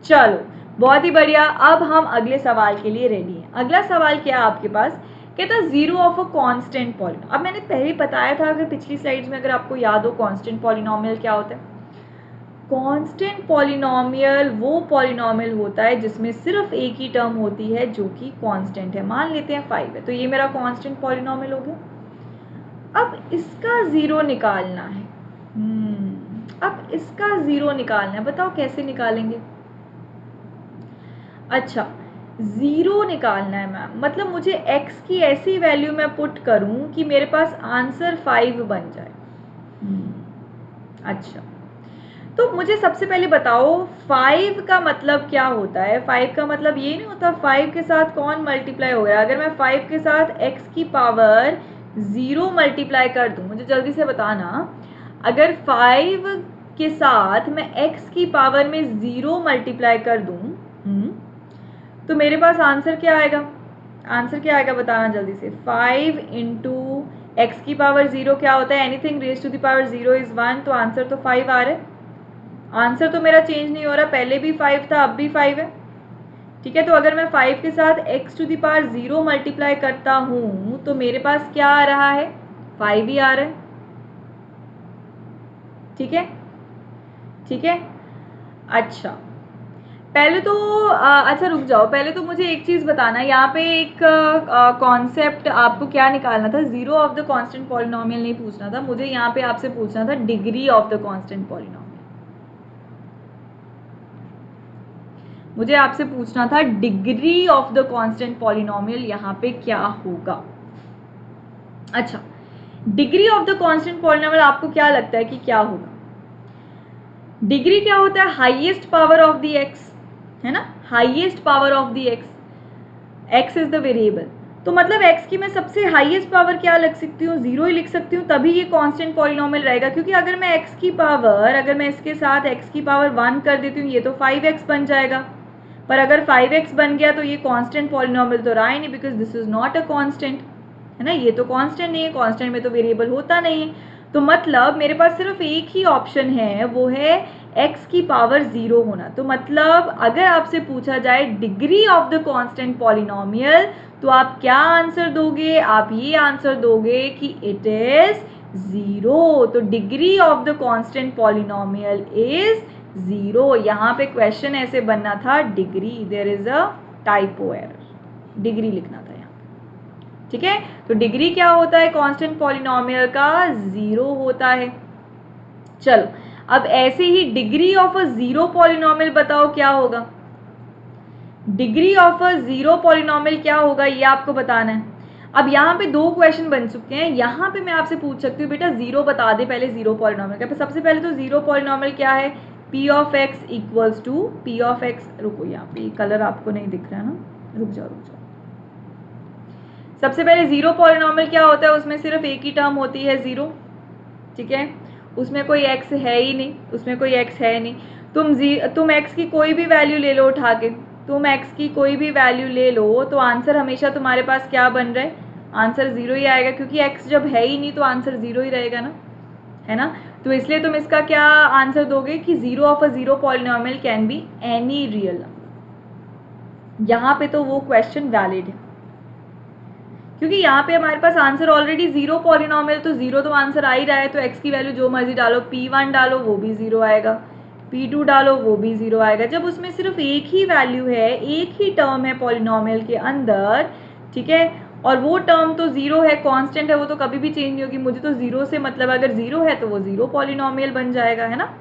चलो बहुत ही बढ़िया। अब हम अगले सवाल के लिए रेडी हैं। अगला सवाल क्या है आपके पास, कहता zero of a constant polynomial. अब मैंने पहले बताया था, अगर पिछली स्लाइड्स में अगर आपको याद हो, कांस्टेंट पॉलिनोमियल क्या होता है। कांस्टेंट पॉलिनोमियल वो पॉलिनोमियल होता है जिसमें सिर्फ एक ही टर्म होती है जो कि कांस्टेंट है। मान लेते हैं 5 है, तो ये मेरा कांस्टेंट पॉलिनोमियल हो गया। अब इसका जीरो निकालना है। अब इसका जीरो निकालना है, बताओ कैसे निकालेंगे। अच्छा, जीरो निकालना है मैम, मतलब मुझे x की ऐसी वैल्यू मैं पुट करूं कि मेरे पास आंसर 5 बन जाए। अच्छा, तो मुझे सबसे पहले बताओ 5 का मतलब क्या होता है। 5 का मतलब ये नहीं होता 5 के साथ कौन मल्टीप्लाई हो गया। अगर मैं 5 के साथ x की पावर 0 मल्टीप्लाई कर दूं, मुझे जल्दी से बताना, अगर 5 के साथ मैं x की पावर में 0 मल्टीप्लाई कर दूं तो मेरे पास आंसर क्या आएगा, आंसर क्या आएगा बताना जल्दी से। 5 इंटू एक्स की पावर 0 क्या होता है, anything raise to the power 0 is 1, तो आंसर तो 5 आ रहा है। आंसर तो मेरा चेंज नहीं हो रहा, पहले भी 5 था अब भी 5 है, ठीक है। तो अगर मैं 5 के साथ x to the power 0 multiply करता हूँ तो मेरे पास क्या आ रहा है, 5 ही आ रहा है, ठीक है, ठीक है। अच्छा पहले तो अच्छा रुक जाओ, पहले तो मुझे एक चीज़ बताना, यहाँ पे एक कॉन्सेप्ट आपको क्या निकालना था, zero of the constant polynomial नहीं पूछना था मुझे, यहाँ पे आपसे पूछना था degree of the constant polynomial. मुझे आपसे पूछना था degree of the constant polynomial यहाँ पे क्या होगा। अच्छा, degree of the constant polynomial आपको क्या लगता है कि क्या होगा। डिग्री क्या होता है, highest power of the x, है ना, highest power of the x, x is the variable, तो मतलब x की मैं सबसे हाईएस्ट पावर क्या लिख सकती हूँ, 0 ही लिख सकती हूँ, तभी ये कांस्टेंट पॉलिनोमियल रहेगा। क्योंकि अगर मैं x की पावर, अगर मैं इसके साथ x की पावर 1 कर देती हूँ, ये तो 5x बन जाएगा। पर अगर 5x बन गया तो ये कांस्टेंट पॉलिनोमियल तो रहा ही नहीं, because this is not a constant, है ना। ये तो कांस्टेंट नहीं है, कांस्टेंट में तो वेरिएबल होता नहीं है। तो मतलब मेरे पास सिर्फ एक ही ऑप्शन है, वो है x की पावर 0 होना। तो मतलब अगर आपसे पूछा जाए degree of the constant polynomial, तो आप क्या आंसर दोगे, आप ये आंसर दोगे कि इट इज 0। तो degree of the constant polynomial is 0। यहाँ पे क्वेश्चन ऐसे बनना था degree, there is a typo error, degree लिखना था यहाँ, ठीक है। तो डिग्री क्या होता है कांस्टेंट पॉलिनोमियल का, 0 होता है। चलो अब ऐसे ही डिग्री ऑफ अ 0 पॉलिनोमियल बताओ क्या होगा, डिग्री ऑफ अ 0 पॉलिनोमियल क्या होगा ये आपको बताना है। अब यहाँ पे दो क्वेश्चन बन चुके हैं। यहाँ पे मैं आपसे पूछ सकती हूँ बेटा 0 बता दे पहले, 0 पॉलिनोमियल क्या। सबसे पहले तो 0 पॉलिनोमियल क्या है, p of x equals to p of x, रुको यहाँ पे कलर आपको नहीं दिख रहा है ना, रुक जाओ। सबसे पहले 0 पॉलिनोमियल क्या होता है, उसमें सिर्फ एक ही टर्म होती है 0, ठीक है। उसमें कोई x है ही नहीं, उसमें कोई x है नहीं। तुम x की कोई भी वैल्यू ले लो उठा के, तुम x की कोई भी वैल्यू ले लो, तो आंसर हमेशा तुम्हारे पास क्या बन रहा है, आंसर 0 ही आएगा। क्योंकि x जब है ही नहीं तो आंसर 0 ही रहेगा ना, है ना। तो इसलिए तुम इसका क्या आंसर दोगे कि 0 of a 0 polynomial can be any real number. यहाँ पे तो वो क्वेश्चन वैलिड है, क्योंकि यहाँ पे हमारे पास आंसर ऑलरेडी 0 पॉलिनोमियल, तो 0 तो आंसर आ ही रहा है। तो x की वैल्यू जो मर्जी डालो, p1 डालो वो भी 0 आएगा, p2 डालो वो भी 0 आएगा। जब उसमें सिर्फ एक ही वैल्यू है, एक ही टर्म है पॉलिनोमियल के अंदर, ठीक है, और वो टर्म तो 0 है, कांस्टेंट है, वो तो कभी भी चेंज नहीं होगी। मुझे तो 0 से मतलब, अगर 0 है तो वो 0 पॉलिनोमियल बन जाएगा, है ना।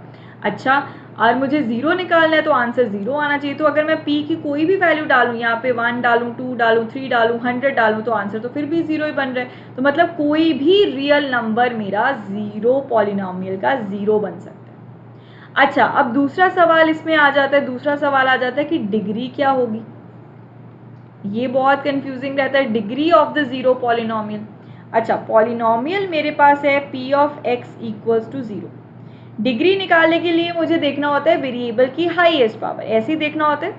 अच्छा, और मुझे 0 निकालना है तो आंसर 0 आना चाहिए। तो अगर मैं p की कोई भी वैल्यू डालूँ, यहाँ पे 1 डालूँ, 2 डालूँ, 3 डालूँ, 100 डालूँ, तो आंसर तो फिर भी 0 ही बन रहा है। तो मतलब कोई भी रियल नंबर मेरा 0 पॉलिनोमियल का 0 बन सकता है। अच्छा, अब दूसरा सवाल इसमें आ जाता है, दूसरा सवाल आ जाता है कि डिग्री क्या होगी। ये बहुत कंफ्यूजिंग रहता है, डिग्री ऑफ द 0 पॉलिनोमियल। अच्छा, पॉलिनोमियल मेरे पास है p of x equals to 0। Degree निकालने के लिए मुझे देखना होता है वेरिएबल की हाईएस्ट पावर, ऐसे ही देखना होता है।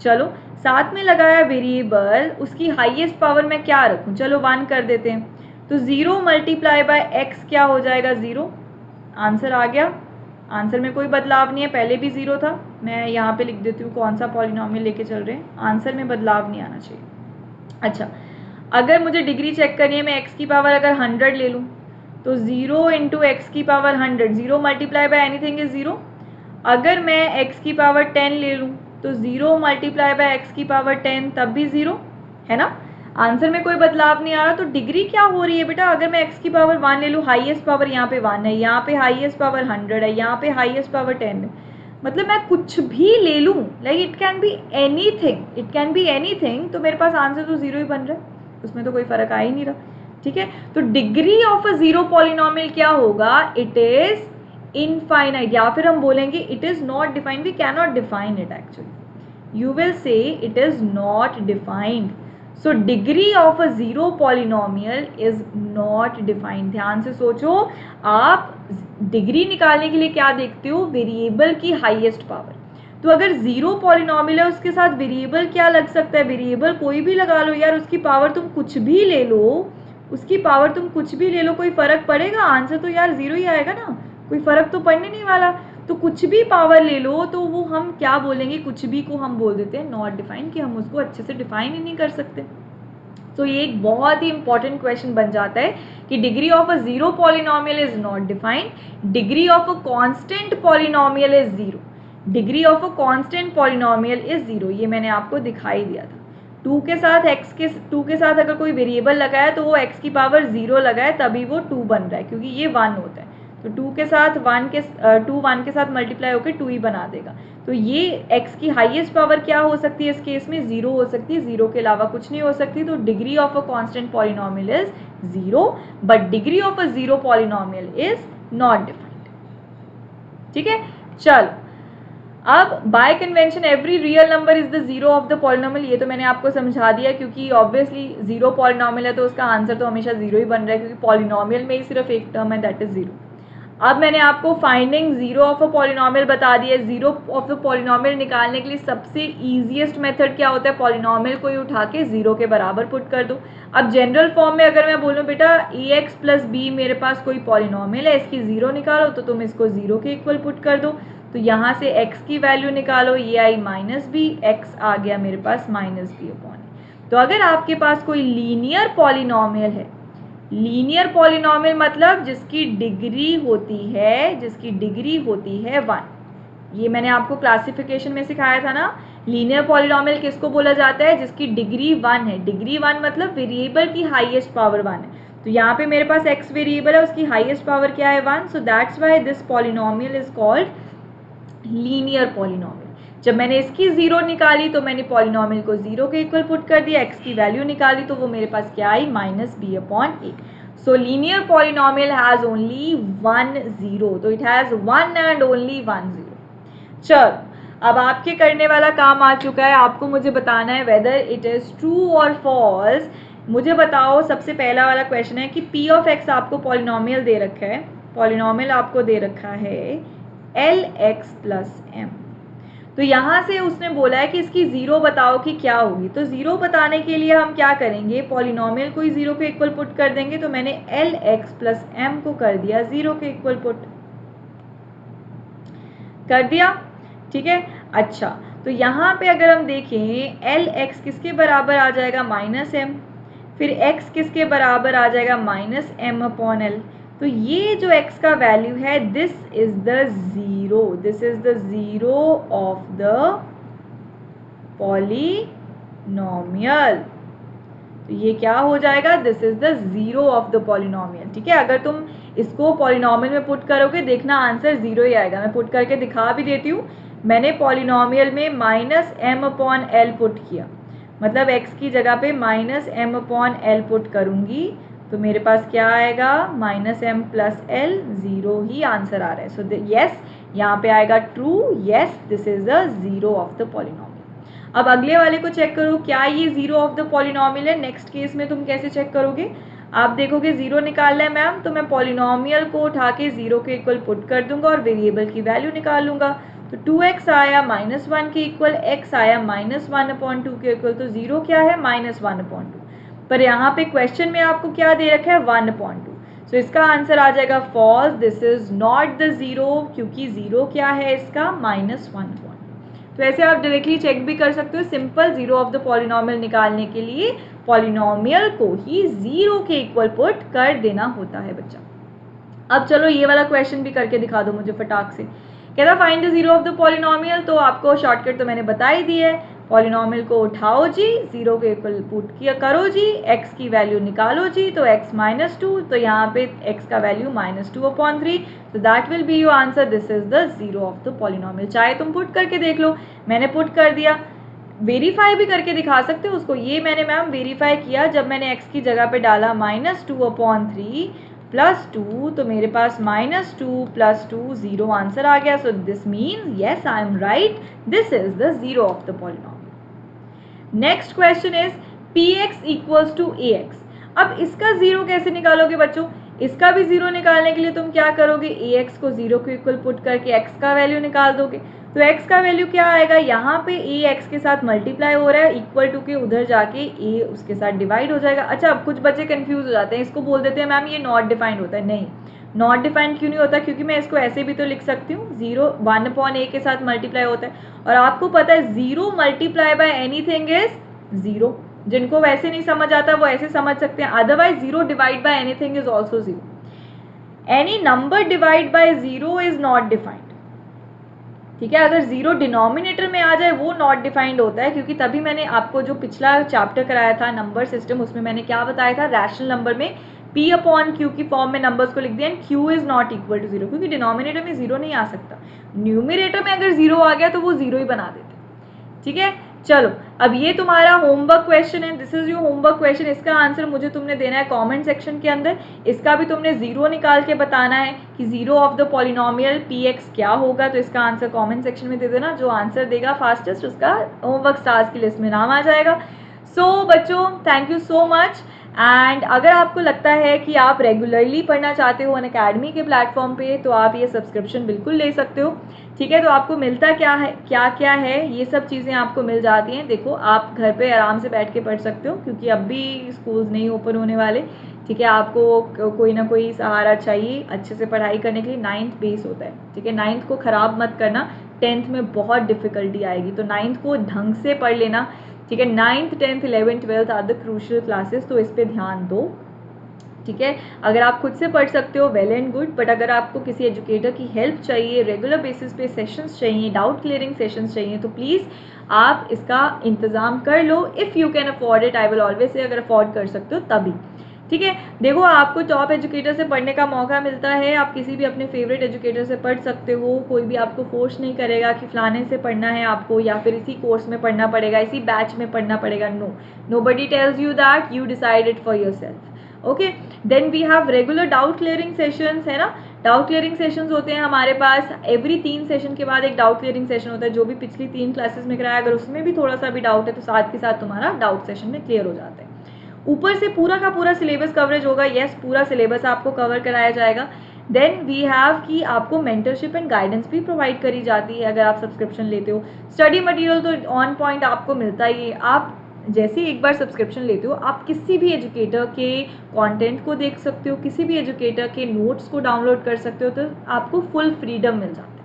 चलो साथ में लगाया वेरिएबल, उसकी हाईएस्ट पावर मैं क्या रखूं, चलो 1 कर देते हैं। तो 0 मल्टीप्लाई बाय x क्या हो जाएगा, 0। आंसर आ गया, आंसर में कोई बदलाव नहीं है, पहले भी 0 था। मैं यहाँ पे लिख देती हूँ कौन सा पॉलिनोमियल लेके चल रहे हैं, आंसर में बदलाव नहीं आना चाहिए। अच्छा, अगर मुझे डिग्री चेक करनी है, मैं x की पावर अगर 100 ले लूँ, तो 0 इंटू एक्स की power 100, 0 multiply by anything is 0। अगर मैं x की पावर 10 ले लूँ, तो 0 मल्टीप्लाई बाय एक्स की पावर 10, तब भी 0, है ना। आंसर में कोई बदलाव नहीं आ रहा। तो डिग्री क्या हो रही है बेटा, अगर मैं x की पावर 1 ले लूँ, हाईएस्ट पावर यहाँ पे 1 है, यहाँ पे हाईएस्ट पावर 100 है, यहाँ पे हाईएस्ट पावर 10 है। मतलब मैं कुछ भी ले लूँ, like it can be anything, it can be anything, तो मेरे पास आंसर तो 0 ही बन रहा है, उसमें तो कोई फर्क आ ही नहीं रहा, ठीक है। तो डिग्री ऑफ अ 0 पॉलिनोमियल क्या होगा, इट इज इनफाइनाइट, या फिर हम बोलेंगे it is not defined, we can not define it actually, you will say it is not defined. So degree of a 0 polynomial is not defined. ध्यान से सोचो, आप डिग्री निकालने के लिए क्या देखते हो, वेरिएबल की हाईएस्ट पावर। तो अगर 0 पॉलिनोमियल है, उसके साथ वेरिएबल क्या लग सकता है, वेरिएबल कोई भी लगा लो यार, उसकी पावर तुम कुछ भी ले लो, उसकी पावर तुम कुछ भी ले लो, कोई फर्क पड़ेगा, आंसर तो यार 0 ही आएगा ना, कोई फर्क तो पड़ने नहीं वाला। तो कुछ भी पावर ले लो, तो वो हम क्या बोलेंगे, कुछ भी को हम बोल देते हैं नॉट डिफाइंड, कि हम उसको अच्छे से डिफाइन ही नहीं कर सकते। तो ये एक बहुत ही इंपॉर्टेंट क्वेश्चन बन जाता है कि degree of a 0 polynomial is not defined, degree of a constant polynomial is 0, degree of a constant polynomial is 0। ये मैंने आपको दिखाई दिया था। 2 के साथ अगर कोई वेरिएबल लगाया तो वो x की पावर 0 लगाए, तभी वो 2 बन रहा है, क्योंकि ये 1 होता है। तो 2 के साथ 1 के साथ मल्टीप्लाई होकर 2 ही बना देगा। तो ये x की हाईएस्ट पावर क्या हो सकती है इस केस में, 0 हो सकती है, 0 के अलावा कुछ नहीं हो सकती। तो degree of a constant polynomial is 0, but degree of a 0 polynomial is not defined, ठीक है। चलो अब bye convention every real number is the zero of the polynomial, ये तो मैंने आपको समझा दिया, क्योंकि ऑब्वियसली जीरो पॉलिनोमियल है तो उसका आंसर तो हमेशा जीरो ही बन रहा है, क्योंकि पॉलिनोमियल में ही सिर्फ एक टर्म है, दैट इज जीरो। अब मैंने आपको finding zero of a polynomial बता दिया। जीरो ऑफ द पॉलिनोमियल निकालने के लिए सबसे ईजिएस्ट मेथड क्या होता है, पॉलिनोमियल को ही उठा के जीरो के बराबर पुट कर दो। अब जनरल फॉर्म में अगर मैं बोलूँ बेटा ए एक्स प्लस बी मेरे पास कोई पॉलिनोमियल है, इसकी जीरो निकालो, तो तुम इसको जीरो के इक्वल पुट कर दो। तो यहाँ से x की वैल्यू निकालो, ये आई माइनस बी, एक्स आ गया मेरे पास माइनस बी अपॉन ए। तो अगर आपके पास कोई लीनियर पॉलिनोमियल है, लीनियर पॉलिनोमियल मतलब जिसकी डिग्री होती है 1, ये मैंने आपको क्लासिफिकेशन में सिखाया था ना। लीनियर पॉलिनोमियल किसको बोला जाता है, जिसकी डिग्री 1 है। डिग्री 1 मतलब वेरिएबल की हाईएस्ट पावर 1 है। तो यहाँ पे मेरे पास x वेरिएबल है, उसकी हाईएस्ट पावर क्या है 1, so that's why this polynomial is called linear polynomial. जब मैंने इसकी जीरो निकाली तो मैंने पॉलिनोमियल को जीरो के इक्वल पुट कर दिया, x की वैल्यू निकाली तो वो मेरे पास क्या आई minus B upon A. So linear polynomial has only one zero, तो it has one and only one zero. चलो अब आपके करने वाला काम आ चुका है, आपको मुझे बताना है वेदर इट इज ट्रू और फॉल्स। मुझे बताओ, सबसे पहला वाला क्वेश्चन है कि p ऑफ x आपको पॉलिनोमियल दे रखा है, पॉलिनोमियल आपको दे रखा है lx प्लस m। तो यहाँ से उसने बोला है कि इसकी जीरो बताओ कि क्या होगी। तो जीरो बताने के लिए हम क्या करेंगे, पॉलिनोमियल को ही जीरो के इक्वल पुट कर देंगे। तो मैंने lx प्लस m को कर दिया जीरो के इक्वल पुट कर दिया, ठीक है। अच्छा, तो यहाँ पे अगर हम देखें lx किसके बराबर आ जाएगा माइनस m, फिर x किसके बराबर आ जाएगा माइनस m अपॉन l। तो ये जो x का वैल्यू है this is the zero, this is the zero of the polynomial. तो ये क्या हो जाएगा, this is the zero of the polynomial, ठीक है। अगर तुम इसको पॉलिनोमियल में पुट करोगे देखना आंसर जीरो ही आएगा। मैं पुट करके दिखा भी देती हूँ। मैंने पॉलिनोमियल में minus m upon L put किया, मतलब x की जगह पे minus m upon L put करूँगी तो मेरे पास क्या आएगा minus m plus L, zero ही आंसर आ रहा है। सो यस, यहाँ पे आएगा true, yes this is the zero of the polynomial. अब अगले वाले को चेक करो, क्या ये जीरो ऑफ द पॉलिनोमियल है। नेक्स्ट केस में तुम कैसे चेक करोगे, आप देखोगे जीरो निकालना है मैम, तो मैं पॉलिनोमियल को उठा के जीरो के इक्वल पुट कर दूंगा और वेरिएबल की वैल्यू निकाल लूंगा। तो 2x आया माइनस वन के इक्वल, x आया माइनस वन अपॉन टू के इक्वल, तो जीरो क्या है माइनस वन अपॉन टू। पर यहाँ पे क्वेश्चन में आपको क्या दे रखा है 1 अपॉन टू, सो इसका आंसर आ जाएगा false, this is not the zero, क्योंकि जीरो क्या है इसका माइनस वन अपॉन। तो ऐसे आप डायरेक्टली चेक भी कर सकते हो। Simple zero of the polynomial निकालने के लिए पॉलिनोमियल को ही जीरो के इक्वल पुट कर देना होता है बच्चा। अब चलो ये वाला क्वेश्चन भी करके दिखा दो मुझे फटाक से। कह रहा find the zero of the polynomial, तो आपको शॉर्टकट तो मैंने बता ही दी है। पॉलिनोमियल को उठाओ जी, जीरो के इक्वल पुट किया करो जी, x की वैल्यू निकालो जी, तो x माइनस टू, तो यहाँ पे x का value minus two upon three, तो that will be your answer, this is the zero of the polynomial. चाहे तुम पुट करके देख लो, मैंने पुट कर दिया, वेरीफाई भी करके दिखा सकते हो उसको। ये मैंने मैम वेरीफाई किया जब मैंने x की जगह पे डाला minus two upon three plus two, तो मेरे पास minus two plus two, zero answer आ गया। So this means yes I am right, this is the zero of the polynomial. Next question is px equals to ax। अब इसका zero कैसे निकालोगे बच्चों, इसका भी जीरो निकालने के लिए तुम क्या करोगे, ax को जीरो के इक्वल पुट करके x का वैल्यू निकाल दोगे। तो x का वैल्यू क्या आएगा, यहाँ पे a x के साथ मल्टीप्लाई हो रहा है, इक्वल टू के उधर जाके a उसके साथ डिवाइड हो जाएगा। अच्छा, अब कुछ बच्चे कंफ्यूज हो जाते हैं, इसको बोल देते हैं मैम ये नॉट डिफाइंड होता है। नहीं, नॉट डिफाइंड क्यों नहीं होता, क्योंकि मैं इसको ऐसे भी तो लिख सकती हूँ, जीरो वन अपॉन ए के साथ मल्टीप्लाई होता है। और आपको पता है zero multiply by anything is zero. जिनको वैसे नहीं समझ आता वो ऐसे समझ सकते हैं, otherwise zero divide by anything is also zero. Any number divide by zero is not defined, ठीक है। अगर जीरो डिनोमिनेटर में आ जाए वो नॉट डिफाइंड होता है, क्योंकि तभी मैंने आपको जो पिछला चैप्टर कराया था नंबर सिस्टम, उसमें मैंने क्या बताया था, रैशनल नंबर में p अपॉन क्यू की फॉर्म में नंबर्स को लिख दिया and q is not equal to zero, क्योंकि डिनोमिनेटर में जीरो नहीं आ सकता। न्यूमिनेटर में अगर जीरो आ गया तो वो जीरो ही बना देते, ठीक है। चलो अब ये तुम्हारा होमवर्क क्वेश्चन है, this is your homework question. इसका आंसर मुझे तुमने देना है कमेंट सेक्शन के अंदर। इसका भी तुमने जीरो निकाल के बताना है कि zero of the polynomial px क्या होगा। तो इसका आंसर कमेंट सेक्शन में दे देना, जो आंसर देगा फास्टेस्ट उसका होमवर्क स्टार्स की लिस्ट में नाम आ जाएगा। सो बच्चों thank you so much. And अगर आपको लगता है कि आप रेगुलरली पढ़ना चाहते हो अनअकैडमी के प्लेटफॉर्म पे, तो आप ये सब्सक्रिप्शन बिल्कुल ले सकते हो। ठीक है, तो आपको मिलता क्या है, क्या क्या है, ये सब चीज़ें आपको मिल जाती हैं। देखो आप घर पे आराम से बैठ के पढ़ सकते हो, क्योंकि अब भी स्कूल्स नहीं ओपन होने वाले। ठीक है, आपको कोई ना कोई सहारा चाहिए अच्छे से पढ़ाई करने के लिए। 9th बेस होता है, ठीक है, 9th को ख़राब मत करना, 10th में बहुत डिफिकल्टी आएगी। तो 9th को ढंग से पढ़ लेना। ठीक है, 9th 10th 11th 12th are the crucial classes, तो इस पर ध्यान दो। ठीक है, अगर आप खुद से पढ़ सकते हो वेल एंड गुड, बट अगर आपको किसी एजुकेटर की हेल्प चाहिए, रेगुलर बेसिस पे सेशंस चाहिए, डाउट क्लियरिंग सेशंस चाहिए, तो प्लीज़ आप इसका इंतज़ाम कर लो। If you can afford it, I will always say, अगर अफोर्ड कर सकते हो तभी। ठीक है, देखो आपको टॉप एजुकेटर से पढ़ने का मौका मिलता है। आप किसी भी अपने फेवरेट एजुकेटर से पढ़ सकते हो। कोई भी आपको फोर्स नहीं करेगा कि फलाने से पढ़ना है आपको, या फिर इसी कोर्स में पढ़ना पड़ेगा, इसी बैच में पढ़ना पड़ेगा। Nobody tells you that, you decide it for yourself. Okay, then we have regular doubt clearing sessions, है ना। डाउट क्लियरिंग सेशंस होते हैं हमारे पास, एवरी 3 सेशन के बाद एक डाउट क्लियरिंग सेशन होता है, जो भी पिछली 3 क्लासेस में कराया। अगर उसमें भी थोड़ा सा भी डाउट है तो साथ के साथ तुम्हारा डाउट सेशन में क्लियर हो जाता है। ऊपर से पूरा का पूरा सिलेबस कवरेज होगा, यस पूरा सिलेबस आपको कवर कराया जाएगा। देन वी हैव कि आपको मेंटरशिप एंड गाइडेंस भी प्रोवाइड करी जाती है अगर आप सब्सक्रिप्शन लेते हो। स्टडी मटेरियल तो ऑन पॉइंट आपको मिलता ही है। आप जैसे एक बार सब्सक्रिप्शन लेते हो, आप किसी भी एजुकेटर के कंटेंट को देख सकते हो, किसी भी एजुकेटर के नोट्स को डाउनलोड कर सकते हो, तो आपको फुल फ्रीडम मिल जाता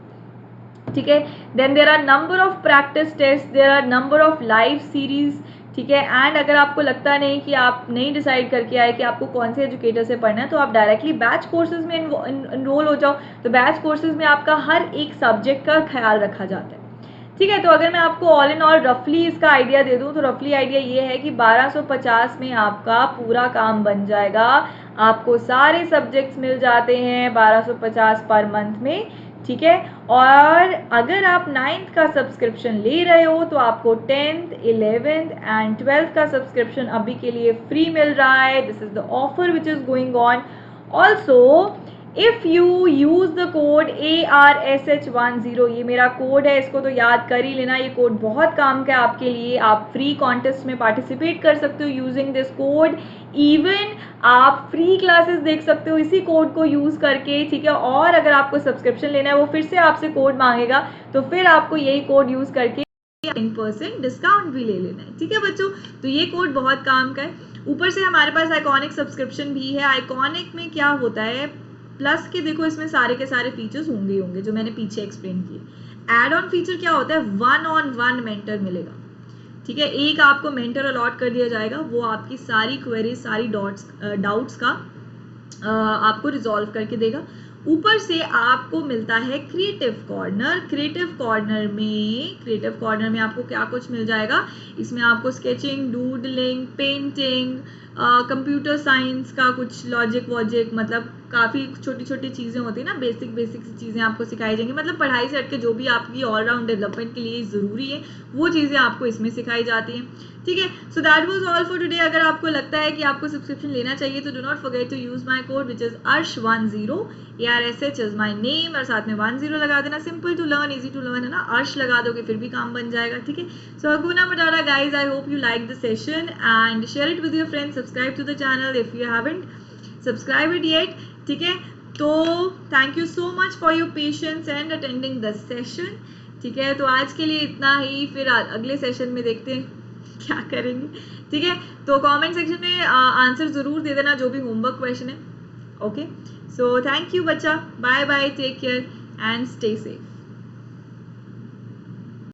है। ठीक है, then there are number of practice test, there are number of live series. ठीक है, एंड अगर आपको लगता नहीं कि आप नहीं डिसाइड करके आए कि आपको कौन से एजुकेटर से पढ़ना है, तो आप डायरेक्टली बैच कोर्सेज में इनरोल हो जाओ। तो बैच कोर्सेज में आपका हर एक सब्जेक्ट का ख्याल रखा जाता है। ठीक है, तो अगर मैं आपको ऑल इन ऑल रफली इसका आइडिया दे दूं, तो रफली आइडिया ये है कि 1250 में आपका पूरा काम बन जाएगा। आपको सारे सब्जेक्ट्स मिल जाते हैं 1250 पर मंथ में। ठीक है, और अगर आप 9th का सब्सक्रिप्शन ले रहे हो, तो आपको 10th 11th एंड 12th का सब्सक्रिप्शन अभी के लिए फ्री मिल रहा है। This is the offer which is going on. Also if you use the code ARSH10, ये मेरा कोड है, इसको तो याद कर ही लेना। ये कोड बहुत काम का है आपके लिए। आप फ्री कॉन्टेस्ट में पार्टिसिपेट कर सकते हो यूजिंग दिस कोड। इवन आप फ्री क्लासेस देख सकते हो इसी कोड को यूज़ करके। ठीक है, और अगर आपको सब्सक्रिप्शन लेना है, वो फिर से आपसे कोड मांगेगा, तो फिर आपको यही कोड यूज़ करके 10% डिस्काउंट भी ले लेना है। ठीक है बच्चों, तो ये कोड बहुत काम का है। ऊपर से हमारे पास आइकॉनिक सब्सक्रिप्शन भी है। आइकॉनिक में क्या होता है, प्लस के देखो इसमें सारे के सारे फीचर्स होंगे होंगे जो मैंने पीछे एक्सप्लेन किए। एड ऑन फीचर क्या होता है, 1-on-1 मेंटर मिलेगा। ठीक है, एक आपको मेंटर अलॉट कर दिया जाएगा, वो आपकी सारी क्वेरीज, सारी डाउट्स का आपको रिजॉल्व करके देगा। ऊपर से आपको मिलता है क्रिएटिव कॉर्नर। क्रिएटिव कॉर्नर में आपको क्या कुछ मिल जाएगा, इसमें आपको sketching, doodling, painting, computer science का कुछ लॉजिक वॉजिक, मतलब काफ़ी छोटी छोटी चीज़ें होती है ना, बेसिक सी चीज़ें आपको सिखाई जाएंगी। मतलब पढ़ाई से हटके जो भी आपकी ऑलराउंड डेवलपमेंट के लिए ज़रूरी है, वो चीज़ें आपको इसमें सिखाई जाती हैं। ठीक है, so that was all for today. अगर आपको लगता है कि आपको सब्सक्रिप्शन लेना चाहिए, तो do not forget to use my code which is ARSH10, ARSH is my name, और साथ में 10 लगा देना। Simple to learn, easy to learn है ना, अर्श लगा दोगे फिर भी काम बन जाएगा। ठीक है, सो हकुना मटाटा guys, I hope you like the session and share it with your friends. Subscribe to the channel if you haven't subscribe it yet. ठीक है, तो thank you so much for your patience and attending the session. ठीक है, तो आज के लिए इतना ही, फिर अगले सेशन में देखते हैं क्या करेंगे। ठीक है, तो कमेंट सेक्शन में आंसर ज़रूर दे देना जो भी होमवर्क क्वेश्चन है। ओके, सो थैंक यू बच्चा, bye bye, take care and stay safe.